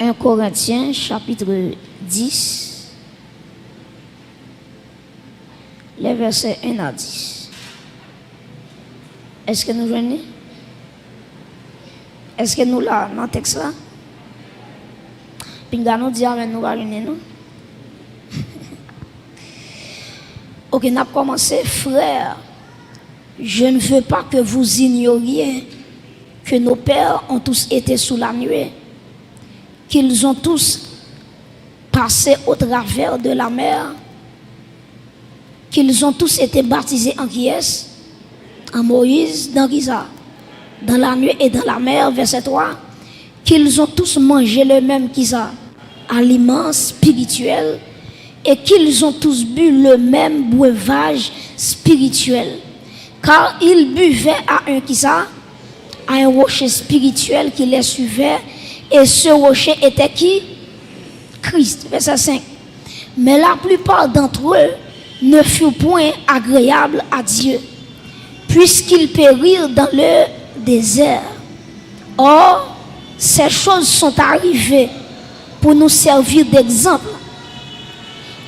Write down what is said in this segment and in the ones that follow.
1 Corinthiens chapitre 10, les versets 1 à 10. Est-ce que nous venons? Est-ce que nous là, dans le texte là? Puis nous disons, nous allons nous. Ok, nous avons commencé, frère. Je ne veux pas que vous ignoriez que nos pères ont tous été sous la nuée, qu'ils ont tous passé au travers de la mer, qu'ils ont tous été baptisés en qui est? En Moïse, dans Giza, dans la nuée et dans la mer, verset 3, qu'ils ont tous mangé le même Giza, aliment spirituel, et qu'ils ont tous bu le même breuvage spirituel. Car ils buvaient à un Giza, à un rocher spirituel qui les suivait, et ce rocher était qui? Christ, verset 5. Mais la plupart d'entre eux ne furent point agréables à Dieu, puisqu'ils périrent dans le désert. Or, ces choses sont arrivées pour nous servir d'exemple,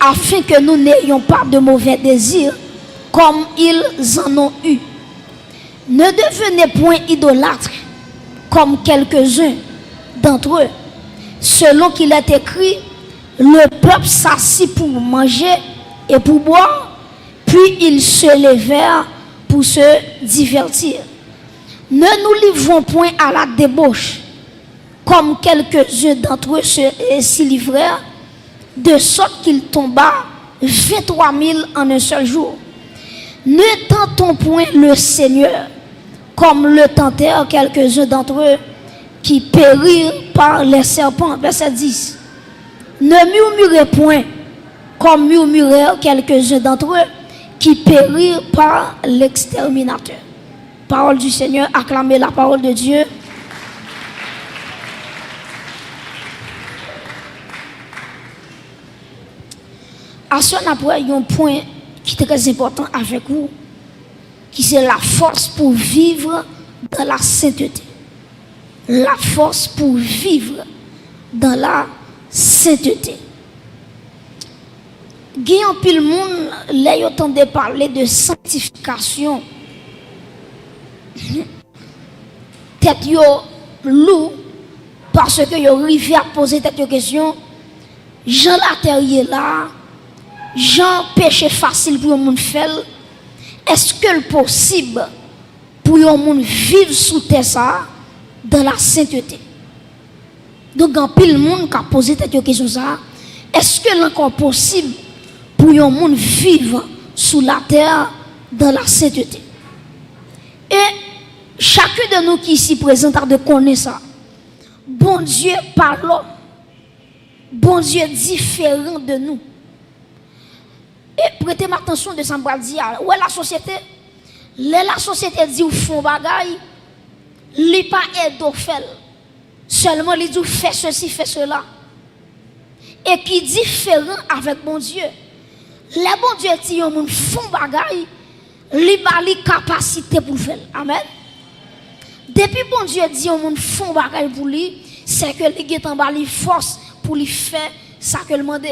afin que nous n'ayons pas de mauvais désirs comme ils en ont eu. Ne devenez point idolâtres comme quelques-uns d'entre eux, selon qu'il est écrit, le peuple s'assit pour manger et pour boire, puis ils se levèrent pour se divertir. Ne nous livrons point à la débauche, comme quelques-uns d'entre eux s'y livrèrent, de sorte qu'il tomba 23 000 en un seul jour. Ne tentons point le Seigneur, comme le tentèrent quelques-uns d'entre eux, qui périrent par les serpents. Verset 10. Ne murmurez point, comme murmurèrent quelques-uns d'entre eux, qui périrent par l'exterminateur. Parole du Seigneur, acclamez la parole de Dieu. À ce moment-là, il y a un point qui est très important avec vous, qui c'est la force pour vivre dans la sainteté. La force pour vivre dans la sainteté. Guillaume pile monde là yo tendait parler de sanctification. Tête yo loup parce que yo arrivé à poser cette question. Jean la terre là, Jean péché facile pour un monde faire. Est-ce que le possible pour un monde vivre sous terre ça dans la sainteté? Donc en pile monde qui a posé cette question ça, est-ce que l'encore possible pour un monde vivre sous la terre dans la sainteté? Et chacun de nous qui ici présent a de connaître ça. Bon Dieu par l'homme, bon Dieu différent de nous. Et prêtez attention de ça me dire, où est la société? La société dit ou font bagaille, li pas aide au fait. Seulement li dit fait ceci, fait cela. Et qui différent avec mon Dieu. Les bon Dieu dit on font bagaille, li ba li capacité pour faire. Amen. Depuis bon Dieu dit on font bagaille pour lui, c'est que li get en bas li force pour lui faire ça que le demande.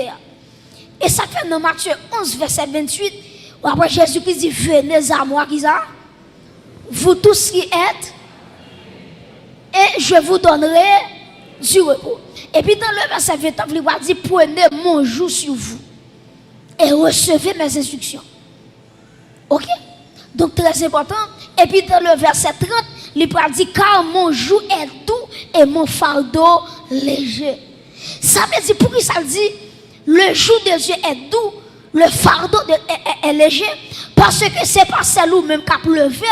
Et ça fait dans Matthieu 11 verset 28, après Jésus-Christ dit venez à moi qui ça, vous tous qui êtes, et je vous donnerai du repos. Et puis dans le verset 29, il va dire prenez mon joug sur vous et recevez mes instructions. Ok? Donc très important. Et puis dans le verset 30, il va dire car mon joug est doux et mon fardeau léger. Ça veut dire pour qui ça dit le joug de Dieu est doux, le fardeau est léger, parce que c'est pas celle même qui a levé,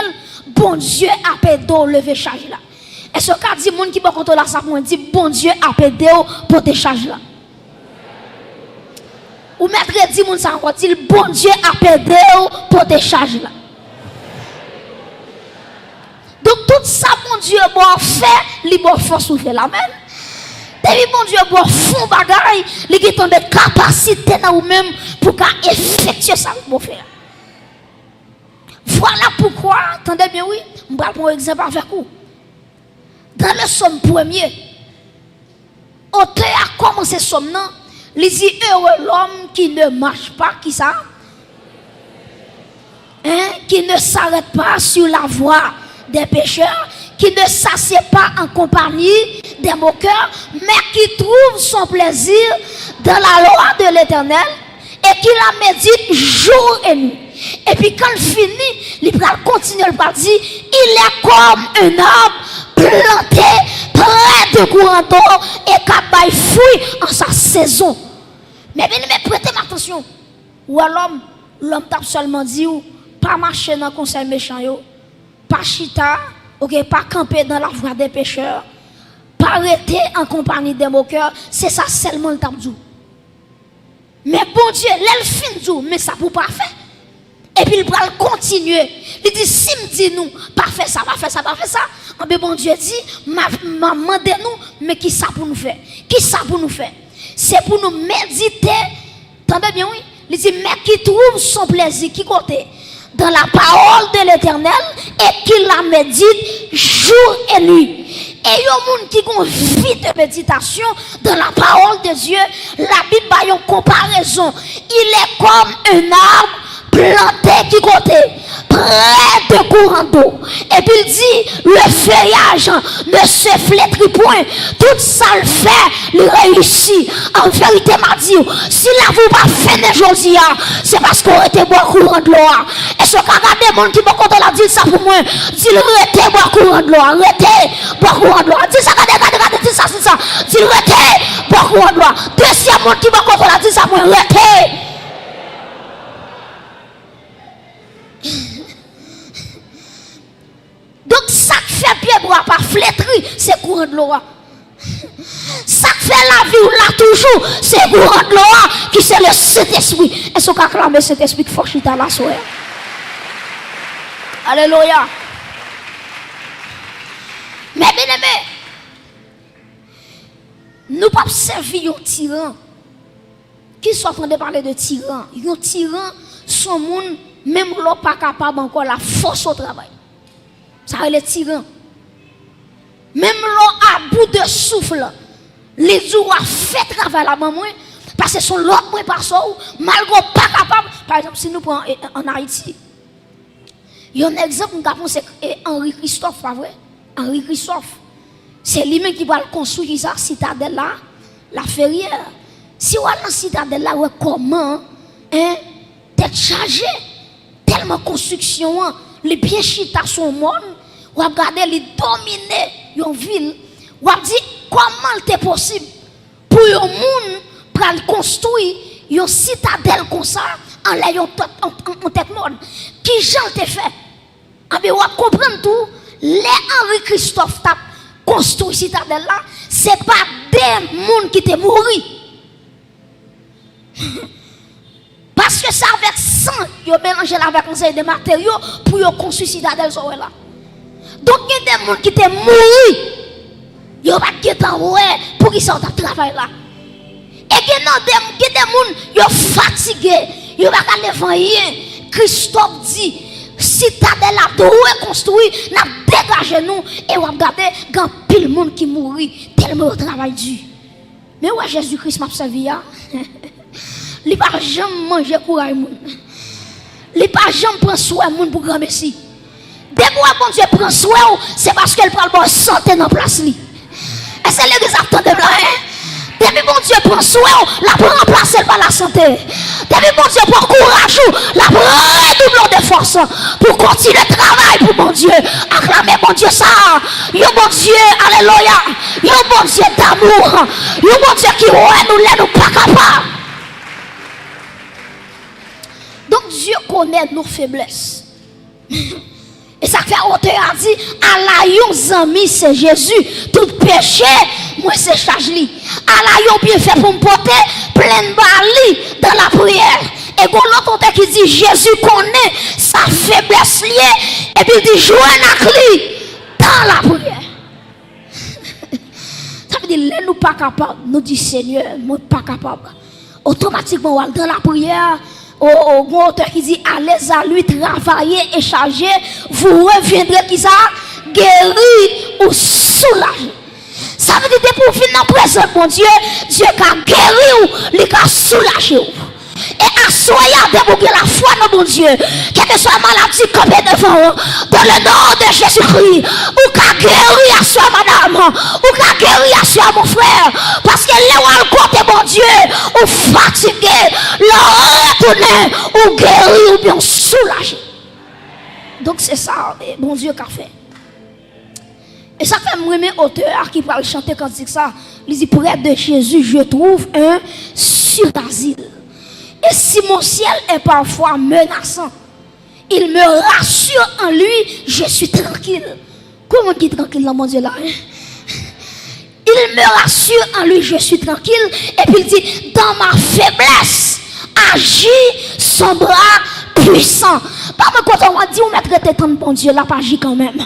bon Dieu a pédé lever charge là. Et ce cas dit monde qui peut contrôler ça pour dire bon Dieu a pédé pour te charge là. Ou maître dit monde ça encore dit bon Dieu a pédé pour te charge là. Donc tout ça bon Dieu bon fait, li bon force ou fait la même. Et bon Dieu pour fond bagaille, les qui ont des capacités dans vous-même pour effectuer ça pour faire. Voilà pourquoi, attendez bien oui, je vais prendre un exemple avec vous. Dans le Somme 1er, auteur a commencé somme non, il dit heureux l'homme qui ne marche pas, qui ça? Qui ne s'arrête pas sur la voie des pécheurs, qui ne s'assied pas en compagnie des moqueurs, mais qui trouve son plaisir dans la loi de l'Éternel et qui la médite jour et nuit. Et puis quand il finit, il va continuer à dire, il est comme un arbre planté près de courant d'eau et qui fruit en sa saison. Mais bien, prêtez attention. Ou alors, l'homme t'a seulement dit, pas marcher dans le conseil méchant, pas chita, pas camper dans la voie des pécheurs, pas arrêter en compagnie des moqueurs, c'est ça seulement le t'a dit. Mais bon Dieu, l'elfine dit, mais ça pour pas faire. Et puis il va continuer. Il dit, si me dit nous, pas faire ça, pas faire ça, pas faire ça. Mais bon Dieu dit, demandez-nous, mais qui ça pour nous faire? Qui ça pour nous faire? C'est pour nous méditer. Entendez bien, oui? Il dit, mais qui trouve son plaisir, qui côté? Dans la parole de l'Éternel et qui la médite jour et nuit. Et il y a un monde qui a une vie de méditation dans la parole de Dieu. La Bible a une comparaison. Il est comme un arbre planté qui côté près de courant d'eau. Et puis il dit, le feuillage ne se flétrit point. Tout ça le fait, il réussit. En vérité, m'a dit, si là vous pas fait aujourd'hui, c'est parce qu'on était boire courant de l'eau. Et ce qu'a regardé les gens qui vont contre la dit ça pour moi, dit arrêtez boire courant de l'eau, arrêtez boire courant de l'eau. Dit ça, regardez, dit ça, c'est ça. Dit arrêtez boire courant de l'eau. Deuxième monde qui va contre la dit ça pour moi, arrêtez. Donc ça fait pied bois pas flétri, c'est courant de l'eau. Ça fait la vie ou là toujours, c'est courant de l'eau qui c'est le Saint-Esprit. Est-ce qu'on acclame le Saint-Esprit qui faut chita la soirée? Alléluia. Mais bien aimé, nous pas servir un tyran. Qui sont en train de parler de tyran? Un tyran, son monde, même l'on pas capable encore la force au travail. Ça va les tyran. Même l'on à bout de souffle, les jours a fait travail la maman, parce que son l'autre point par ça, malgré pas capable. Par exemple, si nous prenons en Haïti, il y a un exemple, nous avons c'est Henri Christophe, pas vrai? Henri Christophe. C'est lui-même qui va construire ça, citadelle là, la ferrière. Si on a la citadelle là, comment, t'es chargé, tellement construction, les pieds chita son monde, ou regarder les dominer une ville, ou dit comment c'est possible pour un monde pour construire une citadelle comme ça en l'ayant en tête monde. Qui j'en t'ai fait? Ah ben, on comprend tout. Les Henri Christophe t'a construit citadelle là, c'est pas des monde qui t'est mouru. Parce que ça avec sang, ils ont mélangé avec un conseil de matériaux pour construire citadelle là. Donc il y a des gens qui t'ont mouru. Ils ont pas quitté pour qu'ils sortent de travail là. Et il y a des gens qui sont fatigués. Ils n'ont pas lever rien. Christophe dit, citadelle là de reconstruire, n'a dégagé nous et on va regarder quand pile monde qui mourit tellement au travail dur. Mais ouais Jésus-Christ m'a servi. Il n'a pas jamais mangé courage. Il n'a pas jamais pris soin de pour grand messie. Dès que bon Dieu prend soin, c'est parce qu'elle prend bonne santé dans la place. Et c'est l'église attend de là. Depuis bon Dieu prend soin, la prend remplacer par la santé. Depuis bon Dieu prend courage, la prend redouble de force pour continuer le travail pour mon Dieu. Acclamer mon Dieu ça. Yo bon Dieu, alléluia. Yo bon Dieu d'amour. Yo bon Dieu qui nous pas capables. Donc Dieu connaît nos faiblesses. Et ça fait auteur a dit, à la yon ami c'est Jésus, tout péché, moi c'est charge li. À la yon bien fait pour me porter, plein de bali dans la prière. Et quand l'autre auteur qui dit, Jésus connaît sa faiblesse liée, et puis il dit, jouez avec lui dans la prière. Ça veut dire, nous pas capables, nous dit Seigneur, nous pas capables. Automatiquement, dans la prière, au auteur qui dit allez à lui travailler et charger, vous reviendrez qui ça guéri ou soulagé. Ça veut dire pour ou venez en présence, mon Dieu, Dieu a guéri ou, il a soulagé ou. Et assoyez debout la foi dans mon Dieu. Quelle que soit la maladie campée devant vous, dans le nom de Jésus-Christ, ou qu'a guéri à soi, madame, ou qu'a guéri à soi, mon frère. Parce que là où elle compte, mon Dieu, ou fatigué, le retourner, ou guéri, ou bien soulagé. Donc c'est ça, bon Dieu, qu'a fait. Et ça fait mon auteur qui parle chanter quand il dit ça. Il dit, près de Jésus, je trouve un sur-asile. Et si mon ciel est parfois menaçant, il me rassure en lui, je suis tranquille. Comment qui est tranquille là, mon Dieu là? Il me rassure en lui, je suis tranquille. Et puis il dit, dans ma faiblesse, agit son bras puissant. Pas me quand on va dire, on mettre tes temps de bon Dieu, là, pas agit quand même.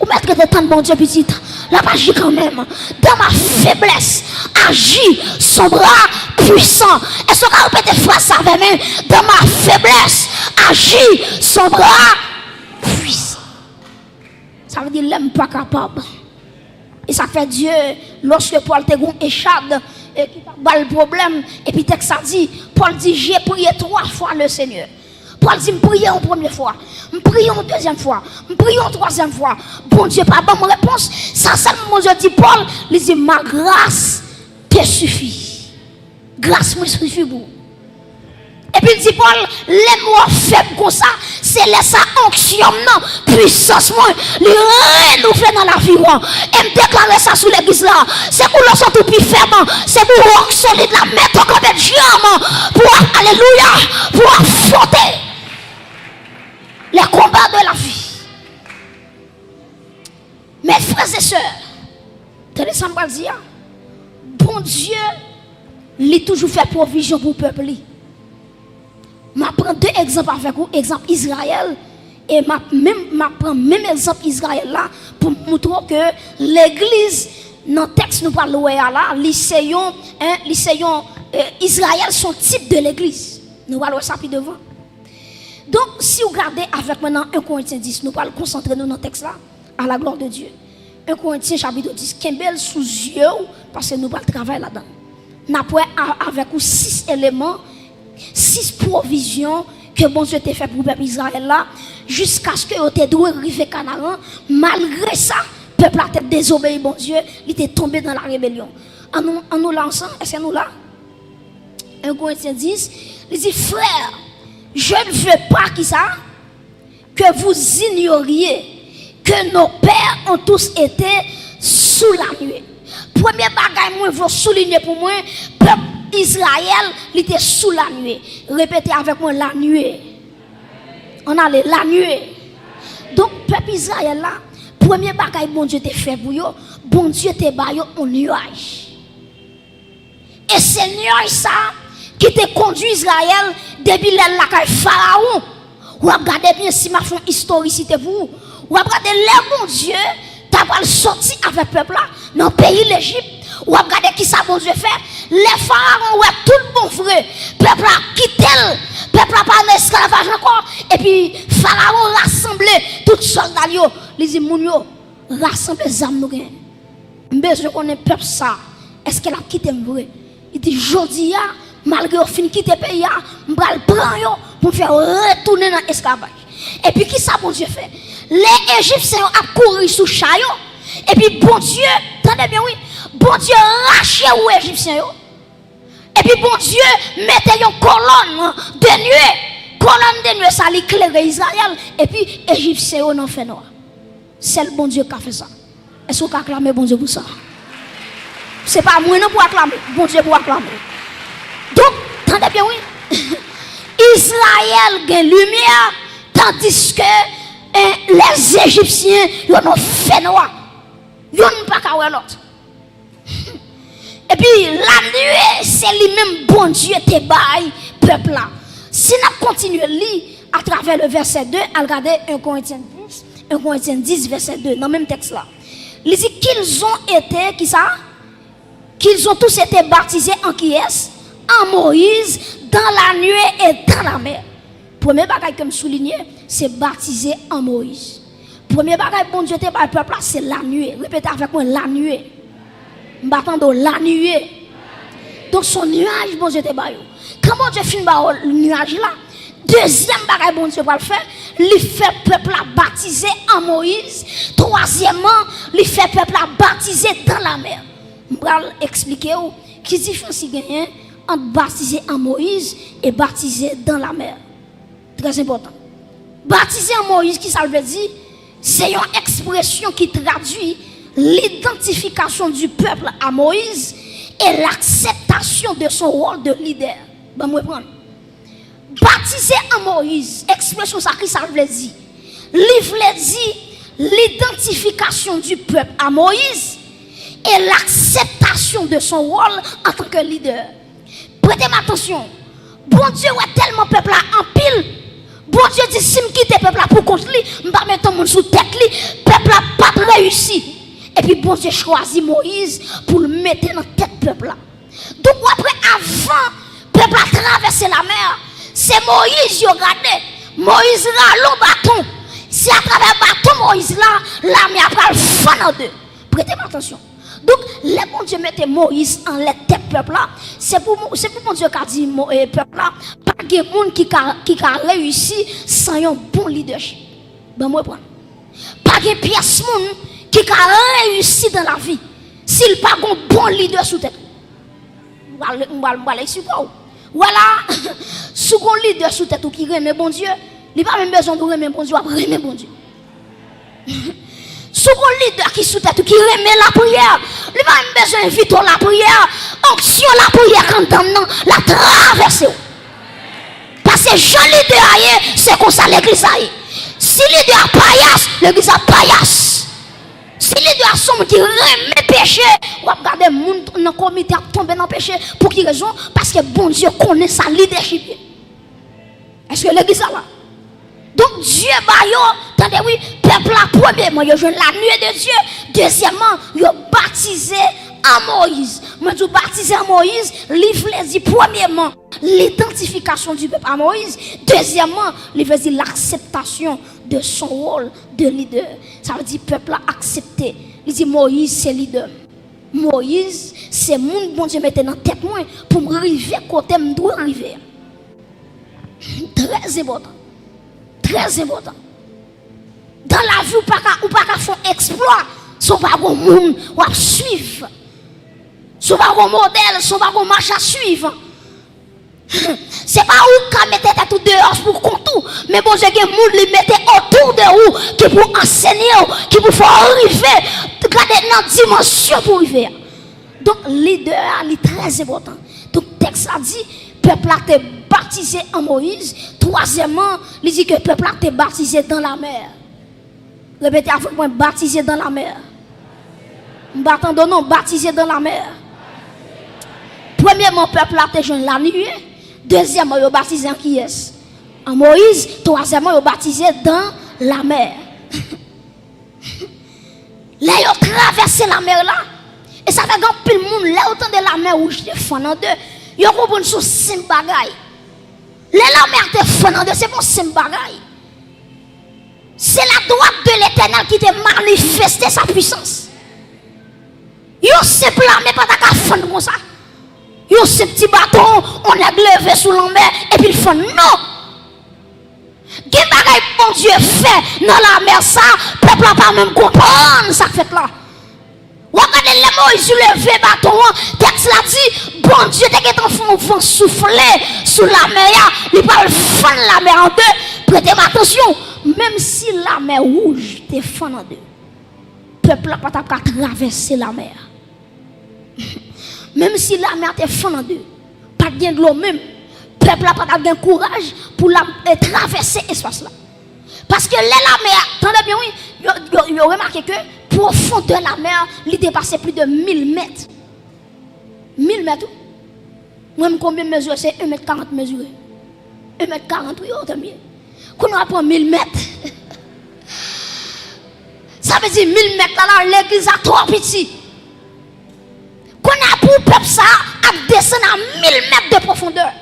On mettre tes temps de bon Dieu, petite, là, pas agit quand même. Dans ma faiblesse, agit son bras puissant. Est-ce qu'on peut répéter phrase ça avec moi? Dans ma faiblesse, agit son bras puissant. Ça veut dire l'homme pas capable. Et ça fait Dieu, lorsque Paul te gon échappe et qui t'a le problème, et puis texte ça dit, Paul dit, j'ai prié 3 fois le Seigneur. Paul dit, je prie en première fois, je prie en deuxième fois, je prie en troisième fois. Bon Dieu, pas bonne réponse. Ça, mon Dieu dit, Paul, il dit, ma grâce te suffit. Grâce me suffit pour. Et puis il dit, Paul, les mots faibles comme ça, c'est laisser onction, non, puissance, moi, les renouveler dans la vie, moi. Et me déclarer ça sous l'église là. C'est pour le sortir plus ferme, c'est pour rock solide, la mettre comme un diamant, pour, alléluia, pour affronter les combats de la vie. Mes frères et sœurs, tenez ça me dire, bon Dieu, il a toujours fait provision pour le peuple. Je prends 2 exemples avec vous, exemple Israël, et je prends même exemple Israël là, pour montrer que l'église, dans le texte nous parlons là, lycéon, Israël, son type de l'église. Nous parlons ça plus devant. Donc, si vous regardez avec maintenant 1 Corinthiens 10, nous parlons concentrer nous dans le texte là, à la gloire de Dieu. 1 Corinthiens chapitre 10, Kembel sous yeux, parce que nous parlons travail là-dedans. Nous avons avec vous 6 éléments, 6 provisions que bon Dieu t'a fait pour le peuple Israël là, jusqu'à ce que vous te doué arriver Canaan. Malgré ça, le peuple a été désobéi, bon Dieu, il était tombé dans la rébellion. En nous lançant, est-ce que nous là? 1 Corinthiens 10, il dit, frère, je ne veux pas que vous ignoriez que nos pères ont tous été sous la nuée. Premier bagage, moi, je veux souligner pour moi, peuple Israël, il était sous la nuée. Répétez avec moi, la nuée. On a la nuée. Donc, peuple Israël là, premier bagage, bon Dieu t'a fait pour eux, bon Dieu t'a baillé un nuage. Et c'est nuage ça qui t'a conduit Israël depuis la Pharaon. Ou regardez bien si ma fond historicité pour vous. Ou regardez le bon Dieu, t'as pas sorti avec le peuple là, dans le pays l'Égypte. Ou regardez qui ça bon Dieu fait. Les pharaons, ouais, tout le bon vrai. Peuple a quitté, peuple a pas en esclavage encore. Et puis, pharaon rassemblé tout soldats, les dit, mounio, rassemble les âmes, nous gagnons. Mais je connais peuple ça. Est-ce qu'elle a quitté vrai? Il dit, jodi, malgré au fin quitter le pays, je vais le prendre pour faire retourner dans l'esclavage. Et puis, qui ça bon Dieu fait? Les Égyptiens ont couru sous chaillot. Et puis, bon Dieu, attendez bien, oui, bon Dieu rachait aux Égyptiens. Et puis, bon Dieu mettait une colonne de nuée. Colonne de nuée, ça l'éclairait Israël. Et puis, Égyptiens n'ont fait noir. C'est le bon Dieu qui a fait ça. Est-ce qu'on peut acclamer bon Dieu pour ça? Ce n'est pas moi non pour acclamer, bon Dieu pour acclamer. Donc, attendez bien, oui. Israël a lumière, tandis que les Égyptiens ont fait noir. Ils n'ont pas qu'à voir l'autre. Et puis la nuée, c'est lui-même bon Dieu te baille, peuple là. Si nous continuons à lire à travers le verset 2, à regarder 1 Corinthiens 10, verset 2, dans le même texte là. Il dit qu'ils ont été, qui ça? Qu'ils ont tous été baptisés en qui est? En Moïse, dans la nuée et dans la mer. Premier bagage que je souligne, c'est baptisé en Moïse. Premier bagage, bon Dieu te baille, peuple là, c'est la nuée. Répétez avec moi, la nuée. m'attendre la nuée. Donc son nuage, bon Dieu te baillé. Comment Dieu finit le nuage là? Deuxième bagage, bon Dieu va le faire, il fait peuple à baptiser en Moïse. Troisièmement, il fait peuple à baptiser dans la mer. Je vais expliquer qui différence il y a entre baptiser en Moïse et baptiser dans la mer. Très important. Baptiser en Moïse, qui ça veut dire? C'est une expression qui traduit l'identification du peuple à Moïse et l'acceptation de son rôle de leader. Ben, moi, prendre. Baptiser en Moïse, expression ça qui ça veut dire? Livre dit l'identification du peuple à Moïse et l'acceptation de son rôle en tant que leader. Prêtez-moi attention. Bon Dieu est tellement peuple là en pile. Bon Dieu dit si je quitte le peuple là pour contre lui, je vais mettre mon sous tête lui, peuple là pas réussi. Et puis bon Dieu choisit Moïse pour le mettre dans tête peuple là. Donc après avant peuple a traversé la mer, c'est Moïse qui a regardé. Moïse là le bâton. Si à travers le bâton Moïse là, la mer va le faire en deux. Prêtez-moi attention. Donc, les bon Dieu mettait Moïse en la tête peuple là. C'est pour mon Dieu qui a dit peuple là, pas de monde qui a réussi sans un bon leadership. Ben moi prendre. Pas de pièce monde qui a réussi dans la vie s'il pas un bon leader sous tête. On va l'expliquer. Voilà, sous un leader sous tête qui remet bon Dieu, il pas même besoin de remettre bon Dieu, après remettre bon Dieu. Sous un leader qui sous tête qui remet la prière, il pas même besoin d'inviter la prière, onction la prière quand on la traverser. Parce que Jean leader c'est comme ça l'église aille. Si leader paillasse, l'église a paillasse. Si leader sont qui remet péché, on va regarder monde dans le comité tomber dans le péché. Pour quelle raison? Parce que bon Dieu connaît sa leadership. Est-ce que l'église là? Donc Dieu bayo, attendez oui, peuple là premièrement, il a joué la nuée de Dieu. Deuxièmement, il a baptisé en Moïse. Moi je baptisé en Moïse, livre dit premièrement l'identification du peuple à Moïse. Deuxièmement, il veut dire l'acceptation de son rôle de leader. Ça veut dire peuple a accepté. Il dit Moïse c'est leader. Moïse c'est mon bon Dieu mettait dans tête moi pour me arriver côté me doit arriver. Très important. Très important. Dans la vie, ou pas qu'à faire exploit, son pas un monde ou suivre. Son pas un modèle, son pas un marche à suivre. C'est pas où qu'à mettre tout dehors pour contour, mais bon Dieu, il y a des gens qui mettent autour de vous, qui pour enseigner, qui pour faire arriver, regarder dans la dimension pour arriver. Donc, leader, est très important. Donc, le texte a dit, peuple a été baptisé en Moïse. Troisièmement, il dit que le peuple a été baptisé dans la mer. Répétez avec moi, baptisé dans la mer. M'attendons non, baptisé dans la mer. Premièrement, le peuple a été joint la nuée. Deuxièmement, il a baptisé en qui est? En Moïse. Troisièmement, il a baptisé dans la mer. Là, il a traversé la mer là. Et ça fait grand pile monde là autant de la mer rouge de fond en deux. Yo comprendre sous simple bagay. Les la mer te fond en deux, c'est pour simple bagay. C'est la droite de l'Éternel qui te manifeste sa puissance. Yo simple la mais pas ta fond comme ça. Yo ce petit bâton, on a levé sous la mer et puis il fond non. Quel bagay bon Dieu fait dans la mer ça, peuple pas même comprendre ça fait là. Regardez les Moïse levé bâton, texte l'a dit, bon Dieu t'es qu'un vent souffler sous la mer, il va fendre la mer en deux. Prêtez-moi attention, même si la mer rouge te fend en deux, peuple n'a pas traverser la mer. Même si la mer te fend en deux, pas de l'eau même, peuple n'a pas de courage pour traverser l'espace là. Parce que la mer, attendez bien oui, vous remarquez que profondeur de la mer, il dépassait plus de 1000 mètres. 1000 mètres. Moi, combien de mesures? C'est 1m40 mesuré. 1m40, oui, autant mieux. Quand on apprend 1000 mètres, ça veut dire 1000 mètres là, l'église a trop petit. Quand on a pour peuple ça, à descendre à 1000 mètres de profondeur.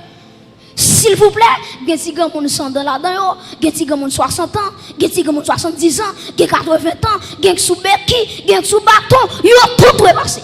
S'il vous plaît, il y a des gens qui sont là-dedans, il y a des gens qui ont 60 ans, il y a des gens qui ont 70 ans, il y a 80 ans, il y a des sous béquille, il y a des sous bâton, il y a tout dépassé.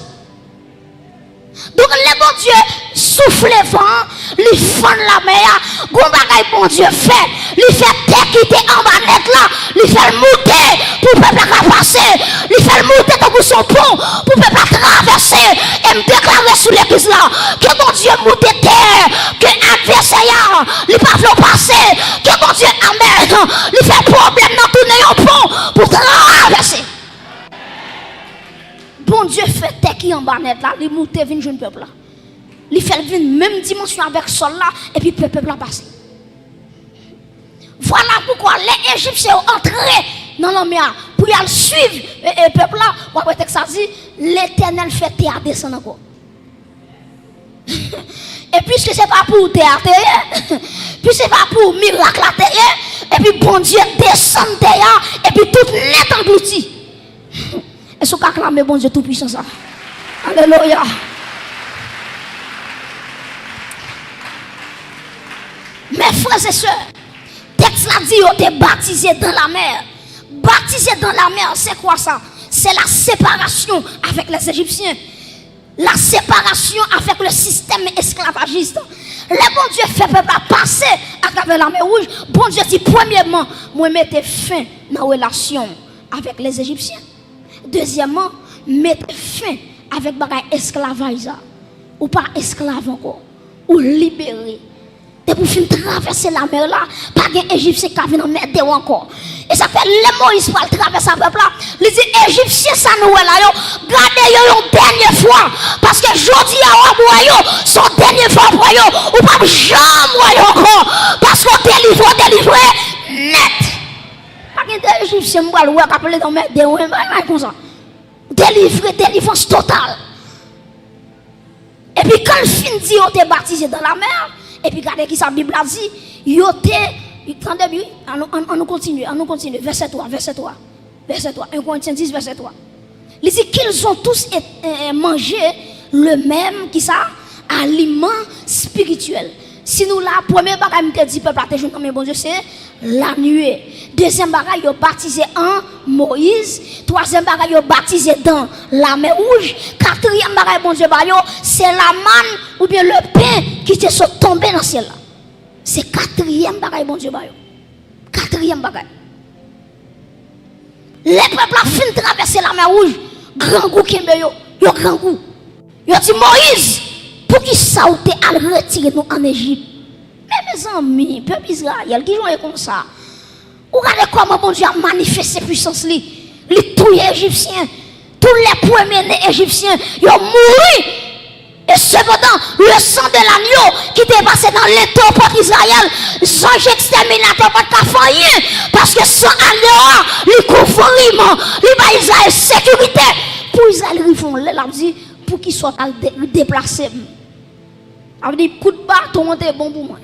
Donc le bon Dieu souffle vent, lui fend la mer, gon bagay bon Dieu fait, lui fait terre qui était en bas net là, lui fait monter pour peuple à passer, lui fait monter dans son pont pour peuple à traverser et me déclarer sous l'église là que bon Dieu monte terre, que adversaire lui pas veut passer, que bon Dieu amène, lui fait problème dans tourner un pont pour traverser. Bon Dieu fait terre qui en bas net là, il monte vinn jeune peuple là. Il fait venir même dimension avec sol là et puis peuple là passer. Voilà pourquoi les Égyptiens ont entré dans la mer pour y aller suivre le peuple là. Ou après ça dit l'Éternel fait terre descendre encore. Et puisque c'est pas pour terre, puis c'est pas pour miracle la terre, et puis bon Dieu descend terre et puis tout net englouti. Et ce qu'acclame bon Dieu tout puissant ça. Alléluia. Mes frères et sœurs, texte l'a dit, ils ont été baptisés dans la mer. Baptisés dans la mer, c'est quoi ça? C'est la séparation avec les Égyptiens. La séparation avec le système esclavagiste. Le bon Dieu fait peuple à passer à travers la mer rouge. Bon Dieu dit, premièrement, moi mettez fin à ma relation avec les Égyptiens. Deuxièmement, mettez fin avec les esclavage. Ou pas esclave encore. Ou libérer. Et pour finir traverser la mer là, pas d'Égyptien Égyptien qui vient en mettre encore. Et ça fait le Moïse pour traverser le peuple là. Il dit Égyptien ça nous là, gardez une dernière fois. Parce que jeudi à Waboyo, son dernière fois pour yo, ou pas jamais encore. Parce qu'on délivre net. Pas d'Égyptien moi le voir appeler dans mettre des comme ça. Délivrance totale. Et puis quand le fin dit on t'est baptisé dans la mer. Et puis regardez qui sa Bible a dit, on continue, verset 3, 1 Corinthiens 10, verset 3. Il dit qu'ils ont tous mangé le même, qui ça, aliment spirituel. Si nous la première bagaille me dit peuple à te jouer bon Dieu c'est la nuée. Deuxième bagaille yo baptisé en Moïse, troisième bagaille yo baptisé dans la mer rouge, quatrième bagaille bon Dieu c'est la manne ou bien le pain qui te sont tombé dans le ciel là. C'est quatrième bagaille bon Dieu quatrième bagaille. Les peuples a fin traverser la mer rouge, grand goût qui yo grand goût. Yo dit Moïse pour qui ça ou te al retirer nous en Égypte. Mais mes amis, peuple Israël qui jouent comme ça. Regardez comment bon Dieu a manifesté puissance li. Les tous les Égyptiens, tous les premiers Égyptiens, ils ont mouru. Et cependant, le sang de l'agneau qui était passé dans l'étau pour Israël, sans exterminateur pas de rien. Parce que sans agneau, il couvre vraiment, il va Israël sécurité. Pour Israël, ils font l'a dit pour qu'ils soient déplacés. Il dit coup de bâton est bon pour moi.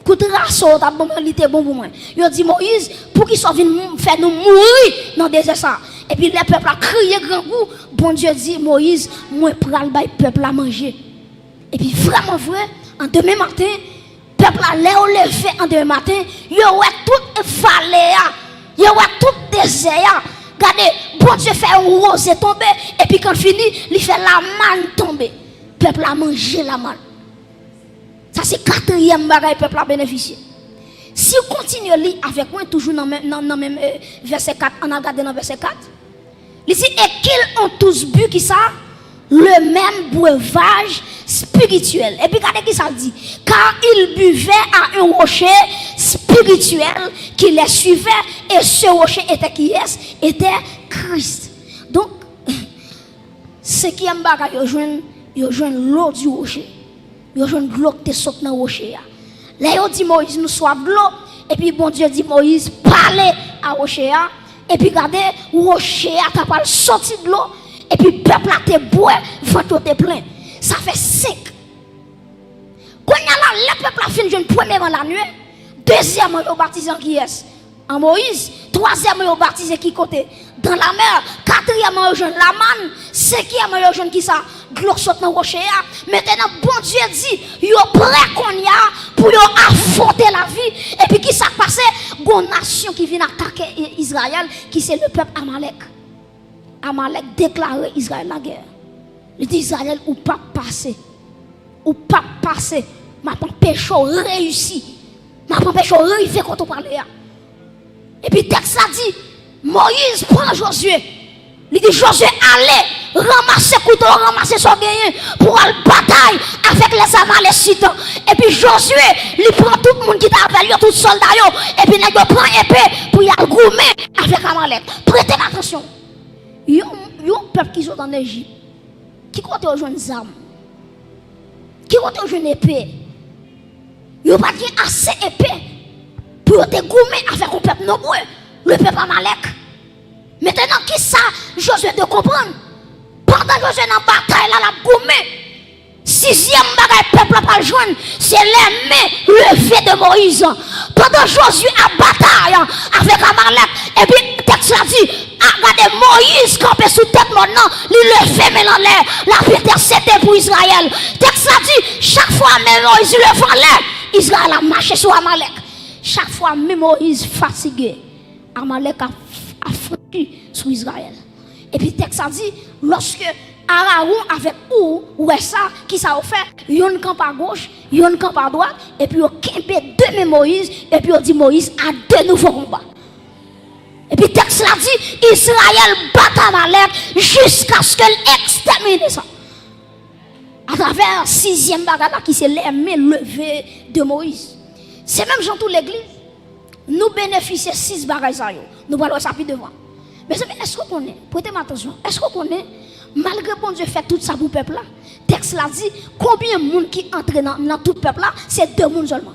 Coup de rasso est bon pour moi. Il dit Moïse pour qu'ils soient venus faire nous mourir dans le désert. Et puis les peuples a crié grand goût. Bon Dieu dit Moïse, moi pral bay peuple à manger. Et puis vraiment vrai, en demain matin, peuple a levé en demain matin, il y a tout vallée, il y a tout désert. Regardez, bon Dieu fait un rose tomber et puis quand fini, il fait la manne tomber. Peuple a mangé la manne. Ça c'est quatrième bagaille peuple a bénéficié. Si on continue à lire avec moi toujours dans même verset 4, on a regardé dans verset 4. Il dit et qu'ils ont tous bu qui ça le même breuvage spirituel. Et puis regardez qui ça dit car ils buvaient à un rocher spirituel qui les suivait et ce rocher était qui est était Christ. Donc ce qui est bagaille yo joine l'eau du rocher. Yo joine l'eau qui te saute dans le rocher. Là yo dit Moïse nous soif de l'eau et puis bon Dieu dit Moïse parlez à rocher. Et puis regardez, rocher a capable sorti de l'eau. Et puis peuple a te boire, ventre te plein. Ça fait 5. Quand le peuple a fini une première la nuit, deuxièmement, il a baptisé en qui est en Moïse. Troisièmement, il a baptisé qui côté dans la mer. Quatrièmement, il a la manne. Cinquièmement, il a qui ça de l'eau saute dans le rocher. Maintenant, bon Dieu dit, il est prêt qu'on y a pour affronter la vie. Et puis, qui s'est passé? Une nation qui vient attaquer Israël, qui c'est le peuple Amalek. Amalek déclare Israël la guerre. Il dit Israël, ou pas passer. Ou pas passer. M'a empêché réussir. M'a empêché arriver quand on parlait. Et puis texte a dit, Moïse prend Josué. Il dit Josué, allez, ramasser couteau, ramasser son gagné pour aller bataille avec les Amalécites. Et puis Josué, il prend tout le monde qui t'a appelé, tout soldat, et puis il prend épée pour y aller goumer avec Amalek. Prêtez attention. Il y a un peuple qui sont en Égypte, qui compte rejoindre des armes, qui compte rejoindre épée. Il n'y a pas assez épée pour te goumer avec un peuple nombreux, le peuple Amalek. Maintenant, qui ça, Josué de comprendre? Pendant que Josué dans la bataille, là, la goumé, sixième bagaille, peuple n'a pas le joindre, c'est les mains levées de Moïse. Pendant Josué a bataille avec Amalek, et puis, le texte a dit, regardez Moïse campé sous tête maintenant, il le fait maintenant l'air, la vie intercédée pour Israël. Le texte a dit, chaque fois même Moïse le fait l'air, Israël a marché sur Amalek. Chaque fois même Moïse fatigué, Amalek a franchi sur Israël. Et puis le texte a dit, lorsque Aaron avec ouais ça, qui ça a fait, yon camp à gauche, yon camp à droite, et puis on campé deux Moïse, et puis on dit Moïse a deux nouveaux combats. Et puis le texte a dit, Israël bat Amalek jusqu'à ce qu'elle extermine ça. À travers sixième bagarre qui c'est les mains levées de Moïse. C'est même dans toute l'église. Nous bénéficions de 6 bagages. Nous parlons ça plus devant. Mais est-ce qu'on connaît? Prêtez-moi attention. Est-ce qu'on connaît? Malgré bon Dieu fait tout ça pour le peuple là. Texte là dit combien de monde qui entre dans tout le peuple là, c'est 2 personnes seulement.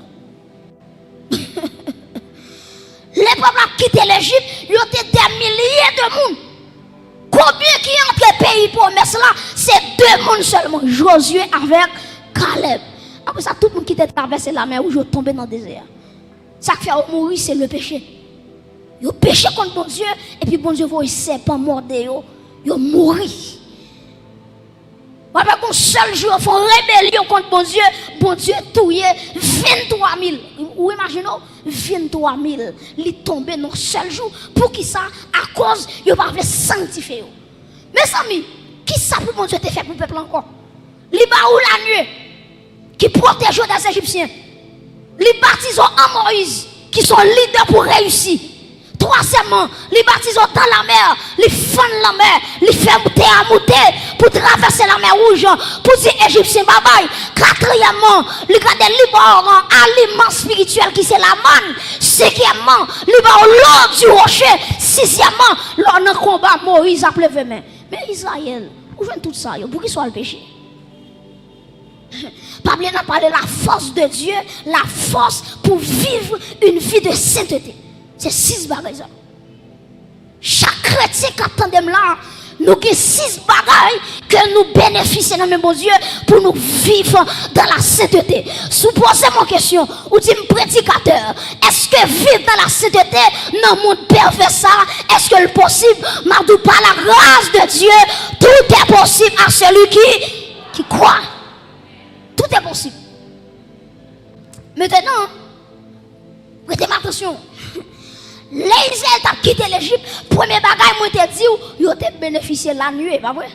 Les peuples qui quitté l'Égypte, ils ont été des milliers de monde. Combien qui entre le pays promesse là, c'est 2 personnes seulement. Josué avec Caleb. Après ça, tout le monde qui était traversé la mer où je tombé dans le désert. Ça qui fait mourir, c'est le péché. Ils péché contre bon Dieu, et puis bon Dieu voit un serpent mordé, ils mourir. Avec un seul jour, ils font rébellion contre bon Dieu touillé 23 000. Vous imaginez, 23 000. Ils tombent dans un seul jour. Pour qui ça? À cause, ils ne peuvent pas sanctifier. Mes amis, qui ça pour bon Dieu te fait pour le peuple encore? Les baou la nuit, qui protègent les Égyptiens. Les baptisons en Moïse, qui sont leaders pour réussir. Troisièmement, les baptisons dans la mer, les fans la mer, les font monter à monter pour traverser la mer rouge, pour dire Égyptiens bye bye. Quatrièmement, les gars de Liban aliment spirituel qui c'est la manne. Cinquièmement, Liban l'eau du rocher. Sixièmement, lors d'un combat, Moïse a levé main. Mais Israël, où vient tout ça? Pour qu'il soit le péché? Pablo a parlé de la force de Dieu, la force pour vivre une vie de sainteté. C'est 6 bagages. Chaque chrétien qui attend là, nous avons 6 bagages que nous bénéficions dans le bon Dieu pour nous vivre dans la sainteté. Supposez mon question, ou dit prédicateur, est-ce que vivre dans la sainteté dans le monde pervers ça, est-ce que c'est possible? Mardou par la grâce de Dieu, tout est possible à celui qui croit. Tout est possible. Maintenant, prêtez attention. Les Israéliens ont quitté l'Égypte. Premier bagage, moi te dit, ils ont bénéficié la nuit, pas vrai?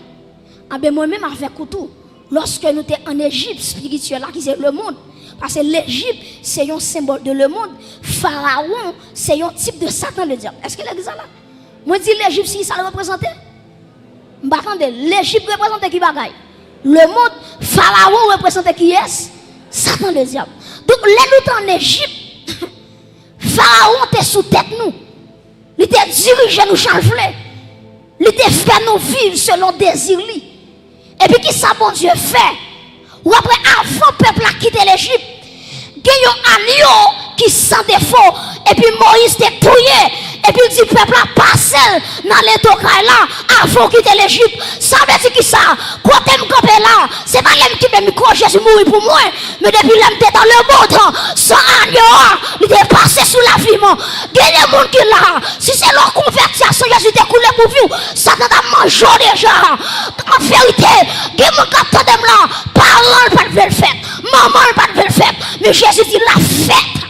Ah ben moi-même avec couteau. Lorsque nous étions en Égypte spirituelle, là qui c'est le monde. Parce que l'Égypte, c'est un symbole de le monde. Pharaon, c'est un type de Satan, le diable. Est-ce que l'église là? Moi dis l'Égypte, si ça le représente? Attendez, l'Égypte représente qui bagaille? Le monde, Pharaon représente qui est? Satan, le diable. Donc, là, nous en Égypte. Pharaon était sous tête nous. Il était dirigé nous changeler. Il était fait nous vivre selon désir. Et puis qui ça bon Dieu fait? Ou après avant le peuple a quitté l'Égypte, il y a un agneau qui sans défaut. Et puis Moïse était touillé. Et puis il dit peuple a passé dans les tocailles là avant de quitter l'Égypte. Ça veut dire qui ça? Quand tu me campé là, c'est pas l'homme qui me micro Jésus mourir pour moi. Mais depuis l'homme était dans le monde, son agneau, il est passé sous la vie. Il y a des gens qui là, si c'est leur conversion, Jésus était coulé pour vous. Ça t'a mangé déjà. En vérité, il y a des gens qui attendent là, parole pas de le faire, maman pas de le faire. Mais Jésus dit la fête.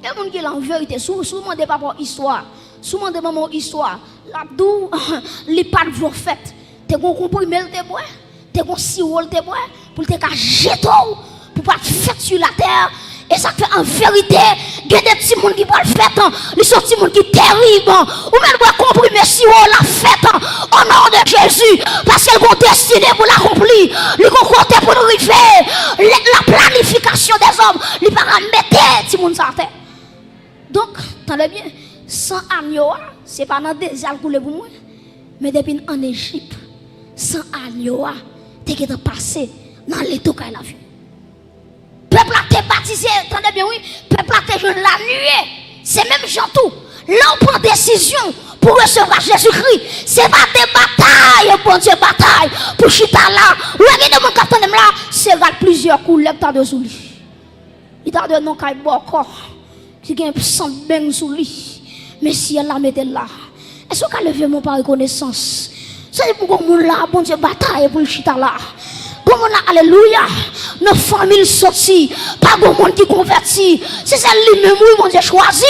Il y a des gens qui l'ont en vérité, souvent des papas histoire, souvent des mamans histoire, l'abdou, les pas de vos fêtes. t'es gon comprimé te bois, t'es gon sirop te bois pour te jeter pour pas faire sur la terre. Et ça fait en vérité, il y a des petits gens qui vont le faire, les petits gens qui sont terribles, ou même pour comprimer si on l'a fait au nom de Jésus, parce qu'elles vont destiner pour l'accomplir, ils vont compter pour arriver, la planification des hommes, ils vont mettre les petits gens sur la terre. Donc, attendez bien, sans agneau, ce n'est pas dans des désert pour moi, mais depuis en Égypte, sans agneau, tu es passé dans l'étau qu'elle a vu. Peuple a été baptisé, attendez bien, oui, peuple a été jeune la nuit. C'est même gens tout. Là, on prend décision pour recevoir Jésus-Christ. C'est pas des batailles, bon Dieu, bataille. Pour chita là, ou regardez mon capitaine là, c'est plusieurs coups, il t'a de sous lui. Il t'a de non qu'il boit encore. Il y a un sang ben sous lui. Mais si elle la mette là, est-ce qu'elle levé mon par reconnaissance? C'est pour qu'on là, bon Dieu, bataille pour le chita là. Alléluia, nos familles sorties, pas de monde qui convertit. C'est celle lui-même, oui, mon Dieu, choisi